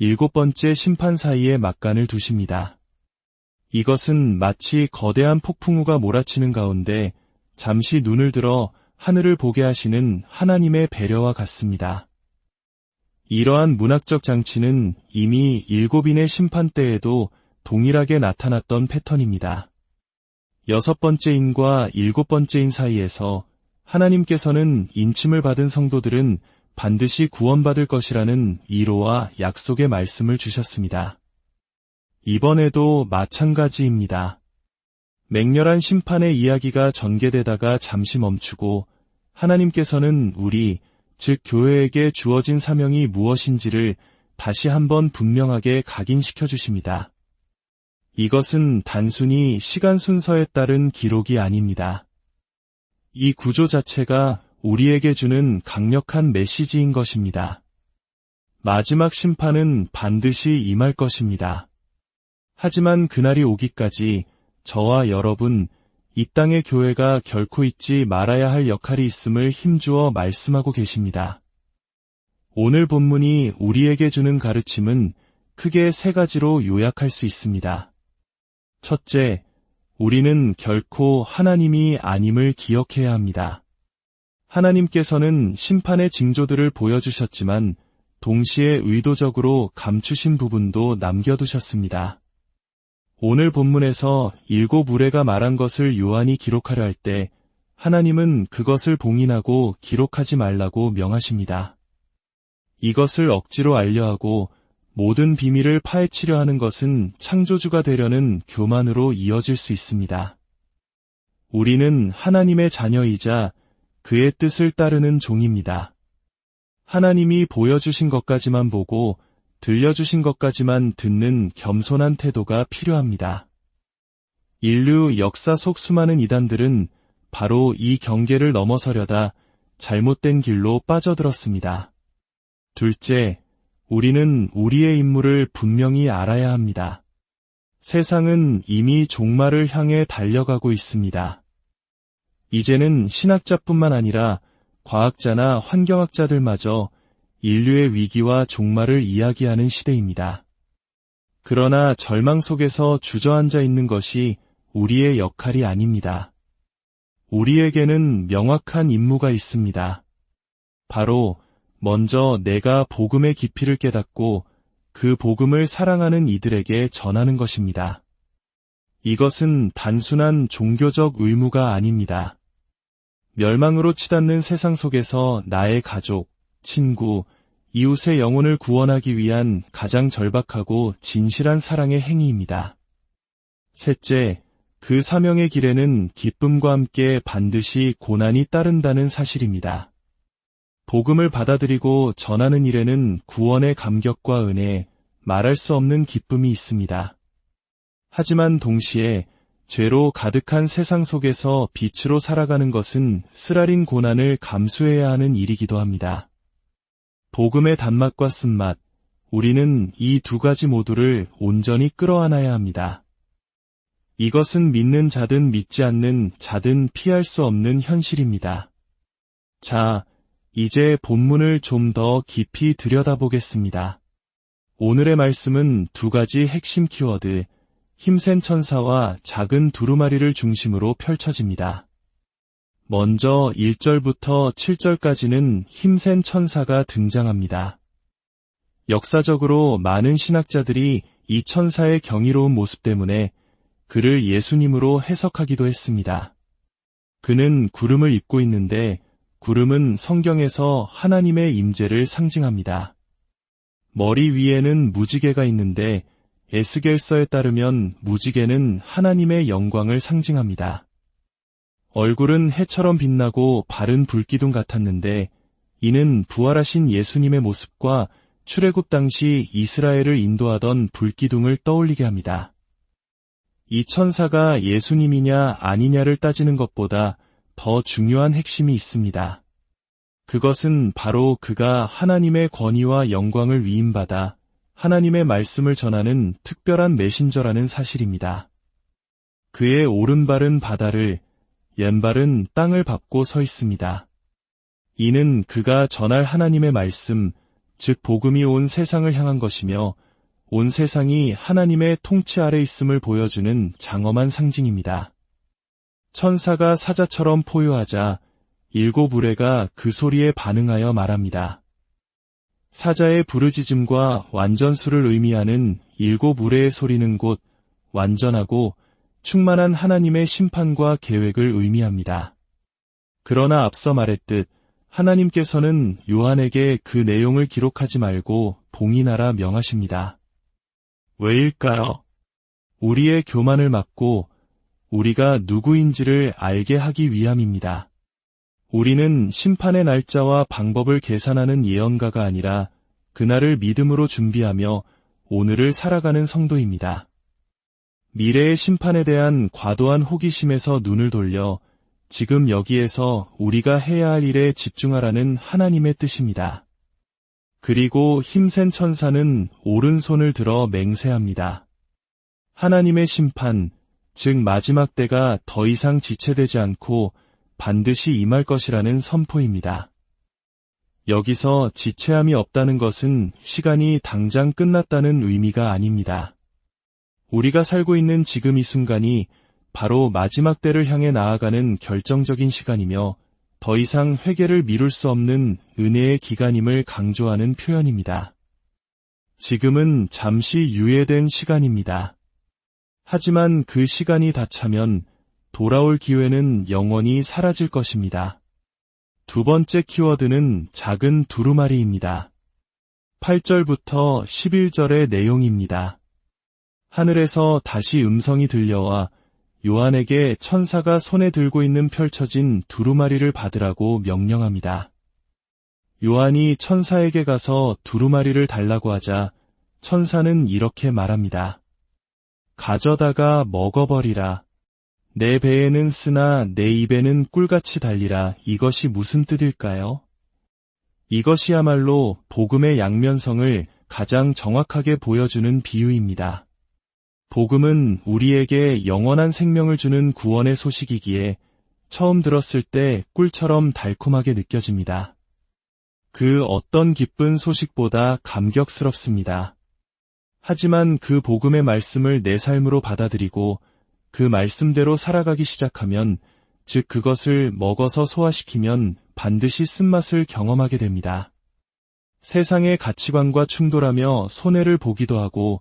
7번째 심판 사이에 막간을 두십니다. 이것은 마치 거대한 폭풍우가 몰아치는 가운데 잠시 눈을 들어 하늘을 보게 하시는 하나님의 배려와 같습니다. 이러한 문학적 장치는 이미 7인의 심판 때에도 동일하게 나타났던 패턴입니다. 6번째인과 7번째인 사이에서 하나님께서는 인침을 받은 성도들은 반드시 구원받을 것이라는 위로와 약속의 말씀을 주셨습니다. 이번에도 마찬가지입니다. 맹렬한 심판의 이야기가 전개되다가 잠시 멈추고 하나님께서는 우리, 즉 교회에게 주어진 사명이 무엇인지를 다시 한번 분명하게 각인시켜 주십니다. 이것은 단순히 시간 순서에 따른 기록이 아닙니다. 이 구조 자체가 우리에게 주는 강력한 메시지인 것입니다. 마지막 심판은 반드시 임할 것입니다. 하지만 그날이 오기까지 저와 여러분, 이 땅의 교회가 결코 잊지 말아야 할 역할이 있음을 힘주어 말씀하고 계십니다. 오늘 본문이 우리에게 주는 가르침은 크게 3가지로 요약할 수 있습니다. 첫째, 우리는 결코 하나님이 아님을 기억해야 합니다. 하나님께서는 심판의 징조들을 보여주셨지만 동시에 의도적으로 감추신 부분도 남겨두셨습니다. 오늘 본문에서 7 무례가 말한 것을 요한이 기록하려 할 때 하나님은 그것을 봉인하고 기록하지 말라고 명하십니다. 이것을 억지로 알려하고 모든 비밀을 파헤치려 하는 것은 창조주가 되려는 교만으로 이어질 수 있습니다. 우리는 하나님의 자녀이자 그의 뜻을 따르는 종입니다. 하나님이 보여주신 것까지만 보고 들려주신 것까지만 듣는 겸손한 태도가 필요합니다. 인류 역사 속 수많은 이단들은 바로 이 경계를 넘어서려다 잘못된 길로 빠져들었습니다. 둘째, 우리는 우리의 임무를 분명히 알아야 합니다. 세상은 이미 종말을 향해 달려가고 있습니다. 이제는 신학자뿐만 아니라 과학자나 환경학자들마저 인류의 위기와 종말을 이야기하는 시대입니다. 그러나 절망 속에서 주저앉아 있는 것이 우리의 역할이 아닙니다. 우리에게는 명확한 임무가 있습니다. 바로 먼저 내가 복음의 깊이를 깨닫고 그 복음을 사랑하는 이들에게 전하는 것입니다. 이것은 단순한 종교적 의무가 아닙니다. 멸망으로 치닫는 세상 속에서 나의 가족, 친구, 이웃의 영혼을 구원하기 위한 가장 절박하고 진실한 사랑의 행위입니다. 셋째, 그 사명의 길에는 기쁨과 함께 반드시 고난이 따른다는 사실입니다. 복음을 받아들이고 전하는 일에는 구원의 감격과 은혜, 말할 수 없는 기쁨이 있습니다. 하지만 동시에 죄로 가득한 세상 속에서 빛으로 살아가는 것은 쓰라린 고난을 감수해야 하는 일이기도 합니다. 복음의 단맛과 쓴맛, 우리는 이 두 가지 모두를 온전히 끌어안아야 합니다. 이것은 믿는 자든 믿지 않는 자든 피할 수 없는 현실입니다. 자, 이제 본문을 좀 더 깊이 들여다보겠습니다. 오늘의 말씀은 두 가지 핵심 키워드, 힘센 천사와 작은 두루마리를 중심으로 펼쳐집니다. 먼저 1절부터 7절까지는 힘센 천사가 등장합니다. 역사적으로 많은 신학자들이 이 천사의 경이로운 모습 때문에 그를 예수님으로 해석하기도 했습니다. 그는 구름을 입고 있는데 구름은 성경에서 하나님의 임재를 상징합니다. 머리 위에는 무지개가 있는데 에스겔서에 따르면 무지개는 하나님의 영광을 상징합니다. 얼굴은 해처럼 빛나고 발은 불기둥 같았는데 이는 부활하신 예수님의 모습과 출애굽 당시 이스라엘을 인도하던 불기둥을 떠올리게 합니다. 이 천사가 예수님이냐 아니냐를 따지는 것보다 더 중요한 핵심이 있습니다. 그것은 바로 그가 하나님의 권위와 영광을 위임받아 하나님의 말씀을 전하는 특별한 메신저라는 사실입니다. 그의 오른발은 바다를, 왼발은 땅을 밟고 서 있습니다. 이는 그가 전할 하나님의 말씀, 즉 복음이 온 세상을 향한 것이며 온 세상이 하나님의 통치 아래 있음을 보여주는 장엄한 상징입니다. 천사가 사자처럼 포효하자 7 무례가 그 소리에 반응하여 말합니다. 사자의 부르짖음과 완전수를 의미하는 7 무례의 소리는 곧 완전하고 충만한 하나님의 심판과 계획을 의미합니다. 그러나 앞서 말했듯 하나님께서는 요한에게 그 내용을 기록하지 말고 봉인하라 명하십니다. 왜일까요? 우리의 교만을 막고 우리가 누구인지를 알게 하기 위함입니다. 우리는 심판의 날짜와 방법을 계산하는 예언가가 아니라 그날을 믿음으로 준비하며 오늘을 살아가는 성도입니다. 미래의 심판에 대한 과도한 호기심에서 눈을 돌려 지금 여기에서 우리가 해야 할 일에 집중하라는 하나님의 뜻입니다. 그리고 힘센 천사는 오른손을 들어 맹세합니다. 하나님의 심판, 즉 마지막 때가 더 이상 지체되지 않고 반드시 임할 것이라는 선포입니다. 여기서 지체함이 없다는 것은 시간이 당장 끝났다는 의미가 아닙니다. 우리가 살고 있는 지금 이 순간이 바로 마지막 때를 향해 나아가는 결정적인 시간이며 더 이상 회개를 미룰 수 없는 은혜의 기간임을 강조하는 표현입니다. 지금은 잠시 유예된 시간입니다. 하지만 그 시간이 다 차면 돌아올 기회는 영원히 사라질 것입니다. 두 번째 키워드는 작은 두루마리입니다. 8절부터 11절의 내용입니다. 하늘에서 다시 음성이 들려와 요한에게 천사가 손에 들고 있는 펼쳐진 두루마리를 받으라고 명령합니다. 요한이 천사에게 가서 두루마리를 달라고 하자 천사는 이렇게 말합니다. 가져다가 먹어버리라. 내 배에는 쓰나 내 입에는 꿀같이 달리라. 이것이 무슨 뜻일까요? 이것이야말로 복음의 양면성을 가장 정확하게 보여주는 비유입니다. 복음은 우리에게 영원한 생명을 주는 구원의 소식이기에 처음 들었을 때 꿀처럼 달콤하게 느껴집니다. 그 어떤 기쁜 소식보다 감격스럽습니다. 하지만 그 복음의 말씀을 내 삶으로 받아들이고 그 말씀대로 살아가기 시작하면, 즉 그것을 먹어서 소화시키면 반드시 쓴맛을 경험하게 됩니다. 세상의 가치관과 충돌하며 손해를 보기도 하고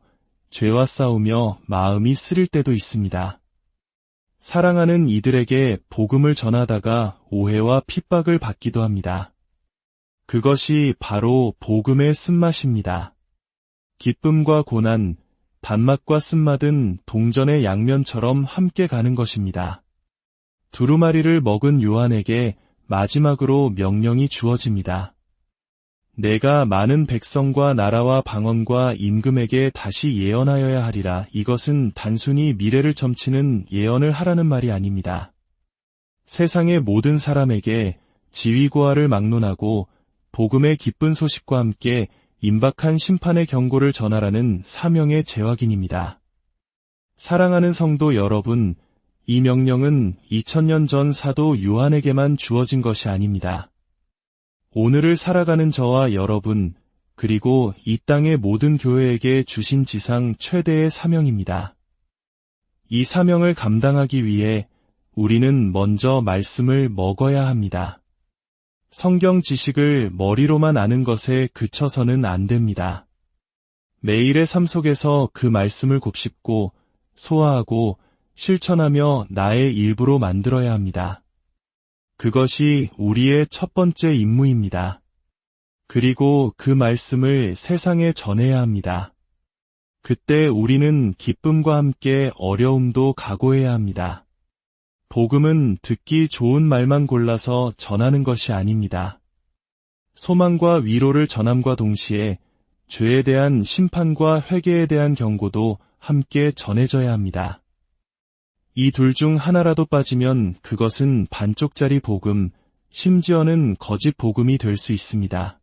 죄와 싸우며 마음이 쓰릴 때도 있습니다. 사랑하는 이들에게 복음을 전하다가 오해와 핍박을 받기도 합니다. 그것이 바로 복음의 쓴맛입니다. 기쁨과 고난, 단맛과 쓴맛은 동전의 양면처럼 함께 가는 것입니다. 두루마리를 먹은 요한에게 마지막으로 명령이 주어집니다. 내가 많은 백성과 나라와 방언과 임금에게 다시 예언하여야 하리라. 이것은 단순히 미래를 점치는 예언을 하라는 말이 아닙니다. 세상의 모든 사람에게 지위고하를 막론하고 복음의 기쁜 소식과 함께 임박한 심판의 경고를 전하라는 사명의 제확인입니다. 사랑하는 성도 여러분, 이 명령은 2000년 전 사도 요한에게만 주어진 것이 아닙니다. 오늘을 살아가는 저와 여러분, 그리고 이 땅의 모든 교회에게 주신 지상 최대의 사명입니다. 이 사명을 감당하기 위해 우리는 먼저 말씀을 먹어야 합니다. 성경 지식을 머리로만 아는 것에 그쳐서는 안 됩니다. 매일의 삶 속에서 그 말씀을 곱씹고 소화하고 실천하며 나의 일부로 만들어야 합니다. 그것이 우리의 첫 번째 임무입니다. 그리고 그 말씀을 세상에 전해야 합니다. 그때 우리는 기쁨과 함께 어려움도 각오해야 합니다. 복음은 듣기 좋은 말만 골라서 전하는 것이 아닙니다. 소망과 위로를 전함과 동시에 죄에 대한 심판과 회개에 대한 경고도 함께 전해져야 합니다. 이 둘 중 하나라도 빠지면 그것은 반쪽짜리 복음, 심지어는 거짓 복음이 될 수 있습니다.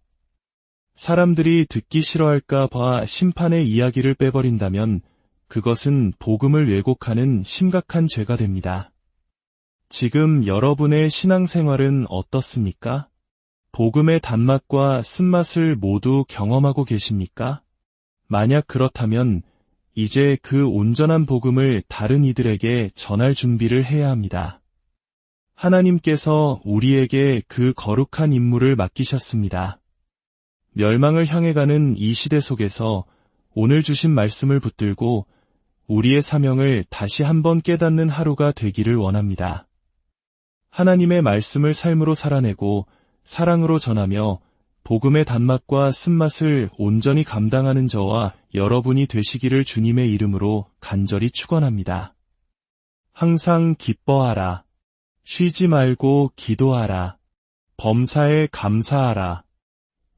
사람들이 듣기 싫어할까 봐 심판의 이야기를 빼버린다면 그것은 복음을 왜곡하는 심각한 죄가 됩니다. 지금 여러분의 신앙생활은 어떻습니까? 복음의 단맛과 쓴맛을 모두 경험하고 계십니까? 만약 그렇다면 이제 그 온전한 복음을 다른 이들에게 전할 준비를 해야 합니다. 하나님께서 우리에게 그 거룩한 임무를 맡기셨습니다. 멸망을 향해 가는 이 시대 속에서 오늘 주신 말씀을 붙들고 우리의 사명을 다시 한번 깨닫는 하루가 되기를 원합니다. 하나님의 말씀을 삶으로 살아내고 사랑으로 전하며 복음의 단맛과 쓴맛을 온전히 감당하는 저와 여러분이 되시기를 주님의 이름으로 간절히 축원합니다. 항상 기뻐하라. 쉬지 말고 기도하라. 범사에 감사하라.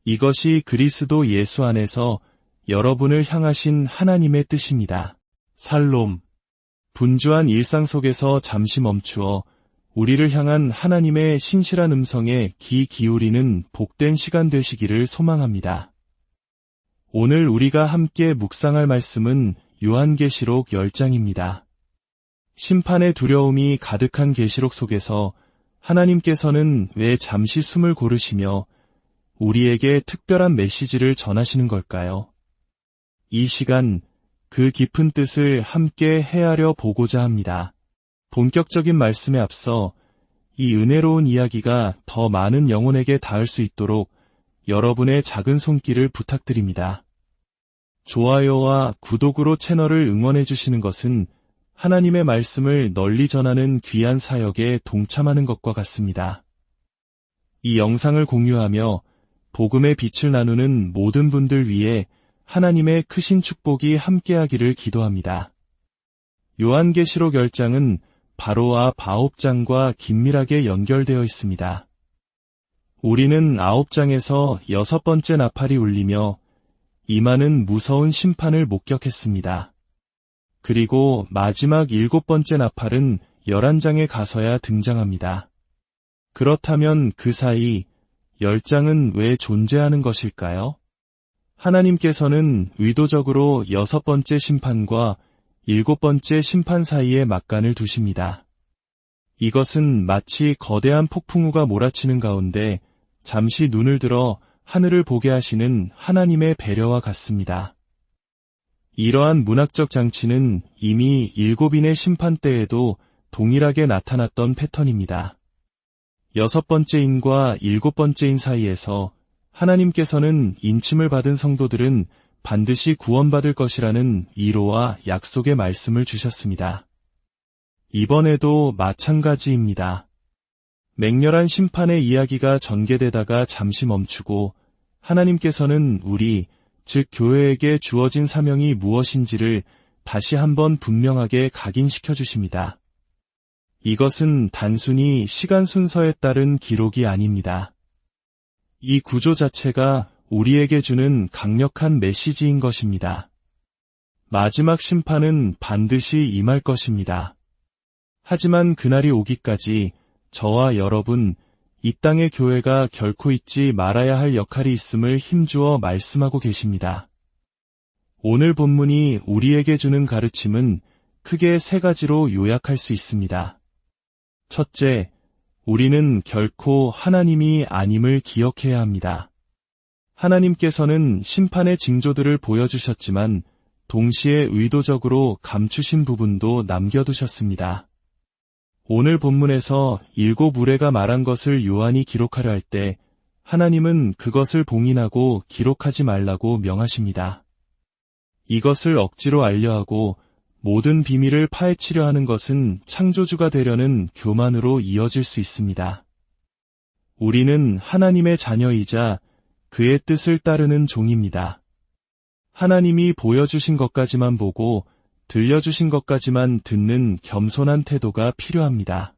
이것이 그리스도 예수 안에서 여러분을 향하신 하나님의 뜻입니다. 살롬. 분주한 일상 속에서 잠시 멈추어 우리를 향한 하나님의 신실한 음성에 귀 기울이는 복된 시간 되시기를 소망합니다. 오늘 우리가 함께 묵상할 말씀은 요한계시록 10장입니다. 심판의 두려움이 가득한 계시록 속에서 하나님께서는 왜 잠시 숨을 고르시며 우리에게 특별한 메시지를 전하시는 걸까요? 이 시간 그 깊은 뜻을 함께 헤아려 보고자 합니다. 본격적인 말씀에 앞서 이 은혜로운 이야기가 더 많은 영혼에게 닿을 수 있도록 여러분의 작은 손길을 부탁드립니다. 좋아요와 구독으로 채널을 응원해 주시는 것은 하나님의 말씀을 널리 전하는 귀한 사역에 동참하는 것과 같습니다. 이 영상을 공유하며 복음의 빛을 나누는 모든 분들 위해 하나님의 크신 축복이 함께하기를 기도합니다. 요한계시록 10장은 바로 앞 9장과 긴밀하게 연결되어 있습니다. 우리는 9장에서 6번째 나팔이 울리며 임하는 무서운 심판을 목격했습니다. 그리고 마지막 7번째 나팔은 11장에 가서야 등장합니다. 그렇다면 그 사이 10장은 왜 존재하는 것일까요? 하나님께서는 의도적으로 6번째 심판과 7번째 심판 사이에 막간을 두십니다. 이것은 마치 거대한 폭풍우가 몰아치는 가운데 잠시 눈을 들어 하늘을 보게 하시는 하나님의 배려와 같습니다. 이러한 문학적 장치는 이미 7인의 심판 때에도 동일하게 나타났던 패턴입니다. 6번째인과 7번째인 사이에서 하나님께서는 인침을 받은 성도들은 반드시 구원받을 것이라는 위로와 약속의 말씀을 주셨습니다. 이번에도 마찬가지입니다. 맹렬한 심판의 이야기가 전개되다가 잠시 멈추고 하나님께서는 우리, 즉 교회에게 주어진 사명이 무엇인지를 다시 한번 분명하게 각인시켜 주십니다. 이것은 단순히 시간 순서에 따른 기록이 아닙니다. 이 구조 자체가 우리에게 주는 강력한 메시지인 것입니다. 마지막 심판은 반드시 임할 것입니다. 하지만 그날이 오기까지 저와 여러분, 이 땅의 교회가 결코 잊지 말아야 할 역할이 있음을 힘주어 말씀하고 계십니다. 오늘 본문이 우리에게 주는 가르침은 크게 3가지로 요약할 수 있습니다. 첫째, 우리는 결코 하나님이 아님을 기억해야 합니다. 하나님께서는 심판의 징조들을 보여주셨지만 동시에 의도적으로 감추신 부분도 남겨두셨습니다. 오늘 본문에서 7 무례가 말한 것을 요한이 기록하려 할 때 하나님은 그것을 봉인하고 기록하지 말라고 명하십니다. 이것을 억지로 알려하고 모든 비밀을 파헤치려 하는 것은 창조주가 되려는 교만으로 이어질 수 있습니다. 우리는 하나님의 자녀이자 그의 뜻을 따르는 종입니다. 하나님이 보여주신 것까지만 보고 들려주신 것까지만 듣는 겸손한 태도가 필요합니다.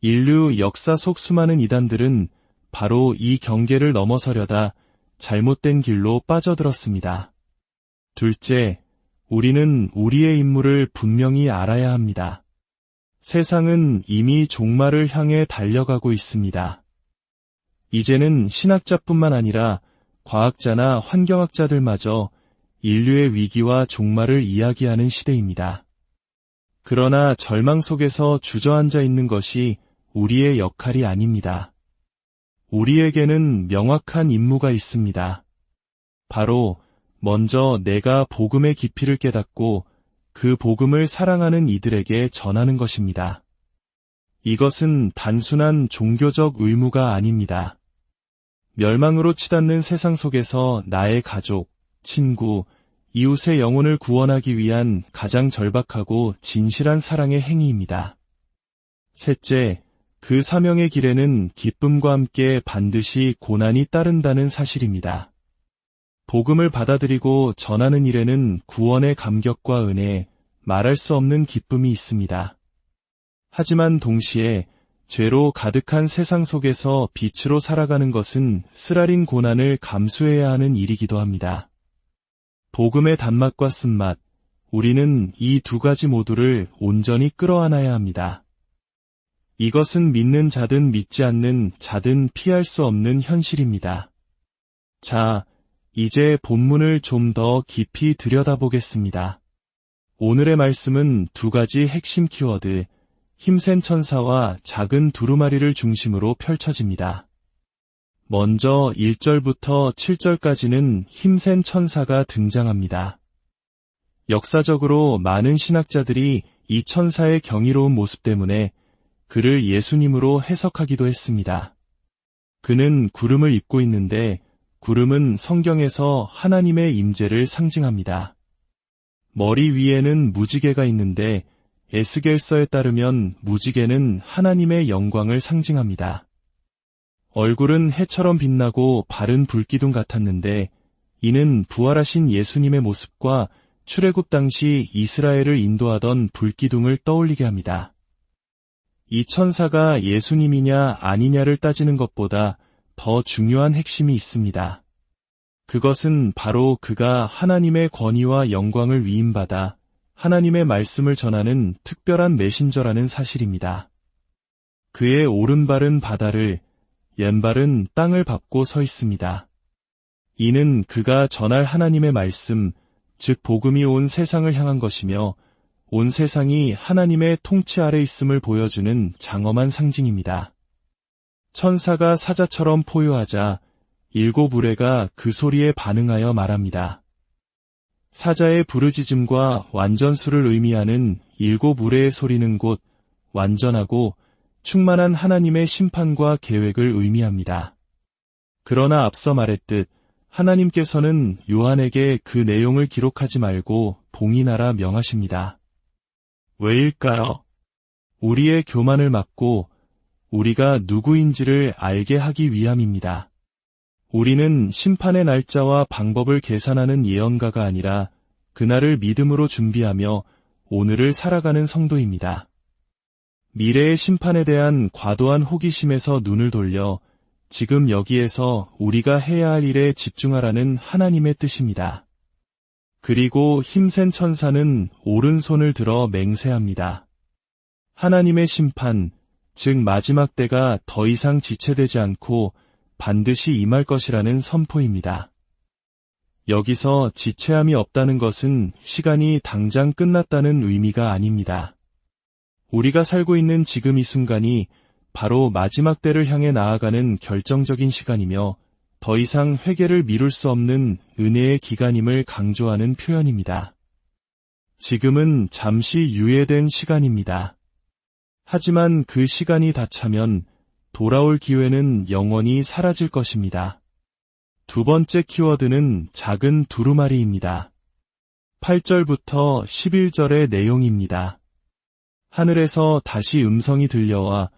인류 역사 속 수많은 이단들은 바로 이 경계를 넘어서려다 잘못된 길로 빠져들었습니다. 둘째, 우리는 우리의 임무를 분명히 알아야 합니다. 세상은 이미 종말을 향해 달려가고 있습니다. 이제는 신학자뿐만 아니라 과학자나 환경학자들마저 인류의 위기와 종말을 이야기하는 시대입니다. 그러나 절망 속에서 주저앉아 있는 것이 우리의 역할이 아닙니다. 우리에게는 명확한 임무가 있습니다. 바로 먼저 내가 복음의 깊이를 깨닫고 그 복음을 사랑하는 이들에게 전하는 것입니다. 이것은 단순한 종교적 의무가 아닙니다. 멸망으로 치닫는 세상 속에서 나의 가족, 친구, 이웃의 영혼을 구원하기 위한 가장 절박하고 진실한 사랑의 행위입니다. 셋째, 그 사명의 길에는 기쁨과 함께 반드시 고난이 따른다는 사실입니다. 복음을 받아들이고 전하는 일에는 구원의 감격과 은혜, 말할 수 없는 기쁨이 있습니다. 하지만 동시에 죄로 가득한 세상 속에서 빛으로 살아가는 것은 쓰라린 고난을 감수해야 하는 일이기도 합니다. 복음의 단맛과 쓴맛, 우리는 이 2가지 모두를 온전히 끌어안아야 합니다. 이것은 믿는 자든 믿지 않는 자든 피할 수 없는 현실입니다. 자, 이제 본문을 좀 더 깊이 들여다보겠습니다. 오늘의 말씀은 2가지 핵심 키워드, 힘센 천사와 작은 두루마리를 중심으로 펼쳐집니다. 먼저 1절부터 7절까지는 힘센 천사가 등장합니다. 역사적으로 많은 신학자들이 이 천사의 경이로운 모습 때문에 그를 예수님으로 해석하기도 했습니다. 그는 구름을 입고 있는데 구름은 성경에서 하나님의 임재를 상징합니다. 머리 위에는 무지개가 있는데 에스겔서에 따르면 무지개는 하나님의 영광을 상징합니다. 얼굴은 해처럼 빛나고 발은 불기둥 같았는데 이는 부활하신 예수님의 모습과 출애굽 당시 이스라엘을 인도하던 불기둥을 떠올리게 합니다. 이 천사가 예수님이냐 아니냐를 따지는 것보다 더 중요한 핵심이 있습니다. 그것은 바로 그가 하나님의 권위와 영광을 위임받아 하나님의 말씀을 전하는 특별한 메신저라는 사실입니다. 그의 오른발은 바다를, 왼발은 땅을 밟고 서 있습니다. 이는 그가 전할 하나님의 말씀, 즉 복음이 온 세상을 향한 것이며 온 세상이 하나님의 통치 아래 있음을 보여주는 장엄한 상징입니다. 천사가 사자처럼 포효하자 일곱 우레가 그 소리에 반응하여 말합니다. 사자의 부르짖음과 완전수를 의미하는 일곱 우레의 소리는 곧 완전하고 충만한 하나님의 심판과 계획을 의미합니다. 그러나 앞서 말했듯 하나님께서는 요한에게 그 내용을 기록하지 말고 봉인하라 명하십니다. 왜일까요? 우리의 교만을 막고 우리가 누구인지를 알게 하기 위함입니다. 우리는 심판의 날짜와 방법을 계산하는 예언가가 아니라 그날을 믿음으로 준비하며 오늘을 살아가는 성도입니다. 미래의 심판에 대한 과도한 호기심에서 눈을 돌려 지금 여기에서 우리가 해야 할 일에 집중하라는 하나님의 뜻입니다. 그리고 힘센 천사는 오른손을 들어 맹세합니다. 하나님의 심판, 즉 마지막 때가 더 이상 지체되지 않고 반드시 임할 것이라는 선포입니다. 여기서 지체함이 없다는 것은 시간이 당장 끝났다는 의미가 아닙니다. 우리가 살고 있는 지금 이 순간이 바로 마지막 때를 향해 나아가는 결정적인 시간이며 더 이상 회개를 미룰 수 없는 은혜의 기간임을 강조하는 표현입니다. 지금은 잠시 유예된 시간입니다. 하지만 그 시간이 다 차면 돌아올 기회는 영원히 사라질 것입니다. 두 번째 키워드는 작은 두루마리입니다. 8절부터 11절의 내용입니다. 하늘에서 다시 음성이 들려와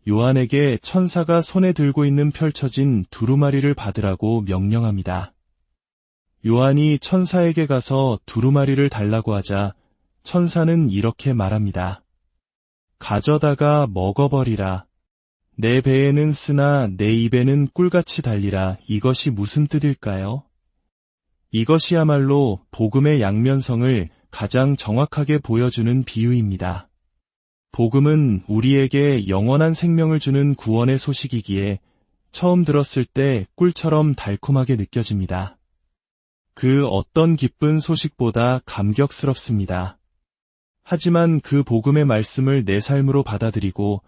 요한에게 천사가 손에 들고 있는 펼쳐진 두루마리를 받으라고 명령합니다. 요한이 천사에게 가서 두루마리를 달라고 하자 천사는 이렇게 말합니다. 가져다가 먹어버리라. 내 배에는 쓰나 내 입에는 꿀같이 달리라. 이것이 무슨 뜻일까요? 이것이야말로 복음의 양면성을 가장 정확하게 보여주는 비유입니다. 복음은 우리에게 영원한 생명을 주는 구원의 소식이기에 처음 들었을 때 꿀처럼 달콤하게 느껴집니다. 그 어떤 기쁜 소식보다 감격스럽습니다. 하지만 그 복음의 말씀을 내 삶으로 받아들이고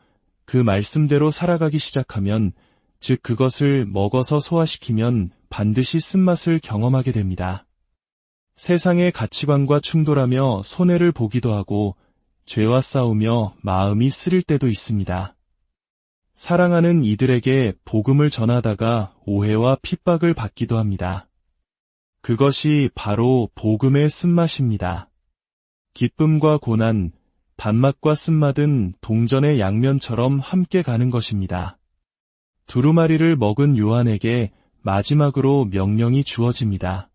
그 말씀대로 살아가기 시작하면, 즉 그것을 먹어서 소화시키면 반드시 쓴맛을 경험하게 됩니다. 세상의 가치관과 충돌하며 손해를 보기도 하고 죄와 싸우며 마음이 쓰릴 때도 있습니다. 사랑하는 이들에게 복음을 전하다가 오해와 핍박을 받기도 합니다. 그것이 바로 복음의 쓴맛입니다. 기쁨과 고난, 단맛과 쓴맛은 동전의 양면처럼 함께 가는 것입니다. 두루마리를 먹은 요한에게 마지막으로 명령이 주어집니다.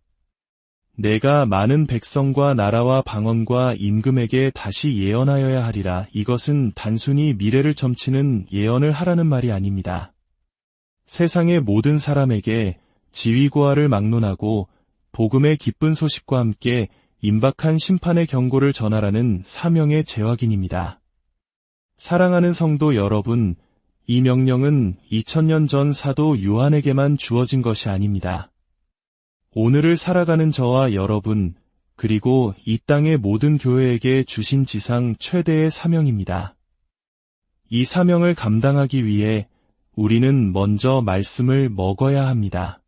내가 많은 백성과 나라와 방언과 임금에게 다시 예언하여야 하리라. 이것은 단순히 미래를 점치는 예언을 하라는 말이 아닙니다. 세상의 모든 사람에게 지위고하를 막론하고 복음의 기쁜 소식과 함께 임박한 심판의 경고를 전하라는 사명의 재확인입니다. 사랑하는 성도 여러분, 이 명령은 2000년 전 사도 요한에게만 주어진 것이 아닙니다. 오늘을 살아가는 저와 여러분, 그리고 이 땅의 모든 교회에게 주신 지상 최대의 사명입니다. 이 사명을 감당하기 위해 우리는 먼저 말씀을 먹어야 합니다.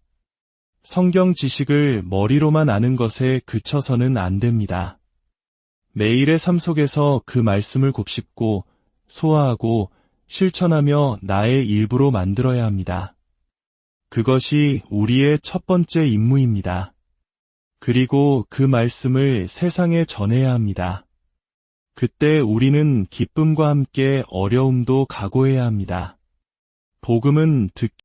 성경 지식을 머리로만 아는 것에 그쳐서는 안 됩니다. 매일의 삶 속에서 그 말씀을 곱씹고 소화하고 실천하며 나의 일부로 만들어야 합니다. 그것이 우리의 첫 번째 임무입니다. 그리고 그 말씀을 세상에 전해야 합니다. 그때 우리는 기쁨과 함께 어려움도 각오해야 합니다. 복음은 듣기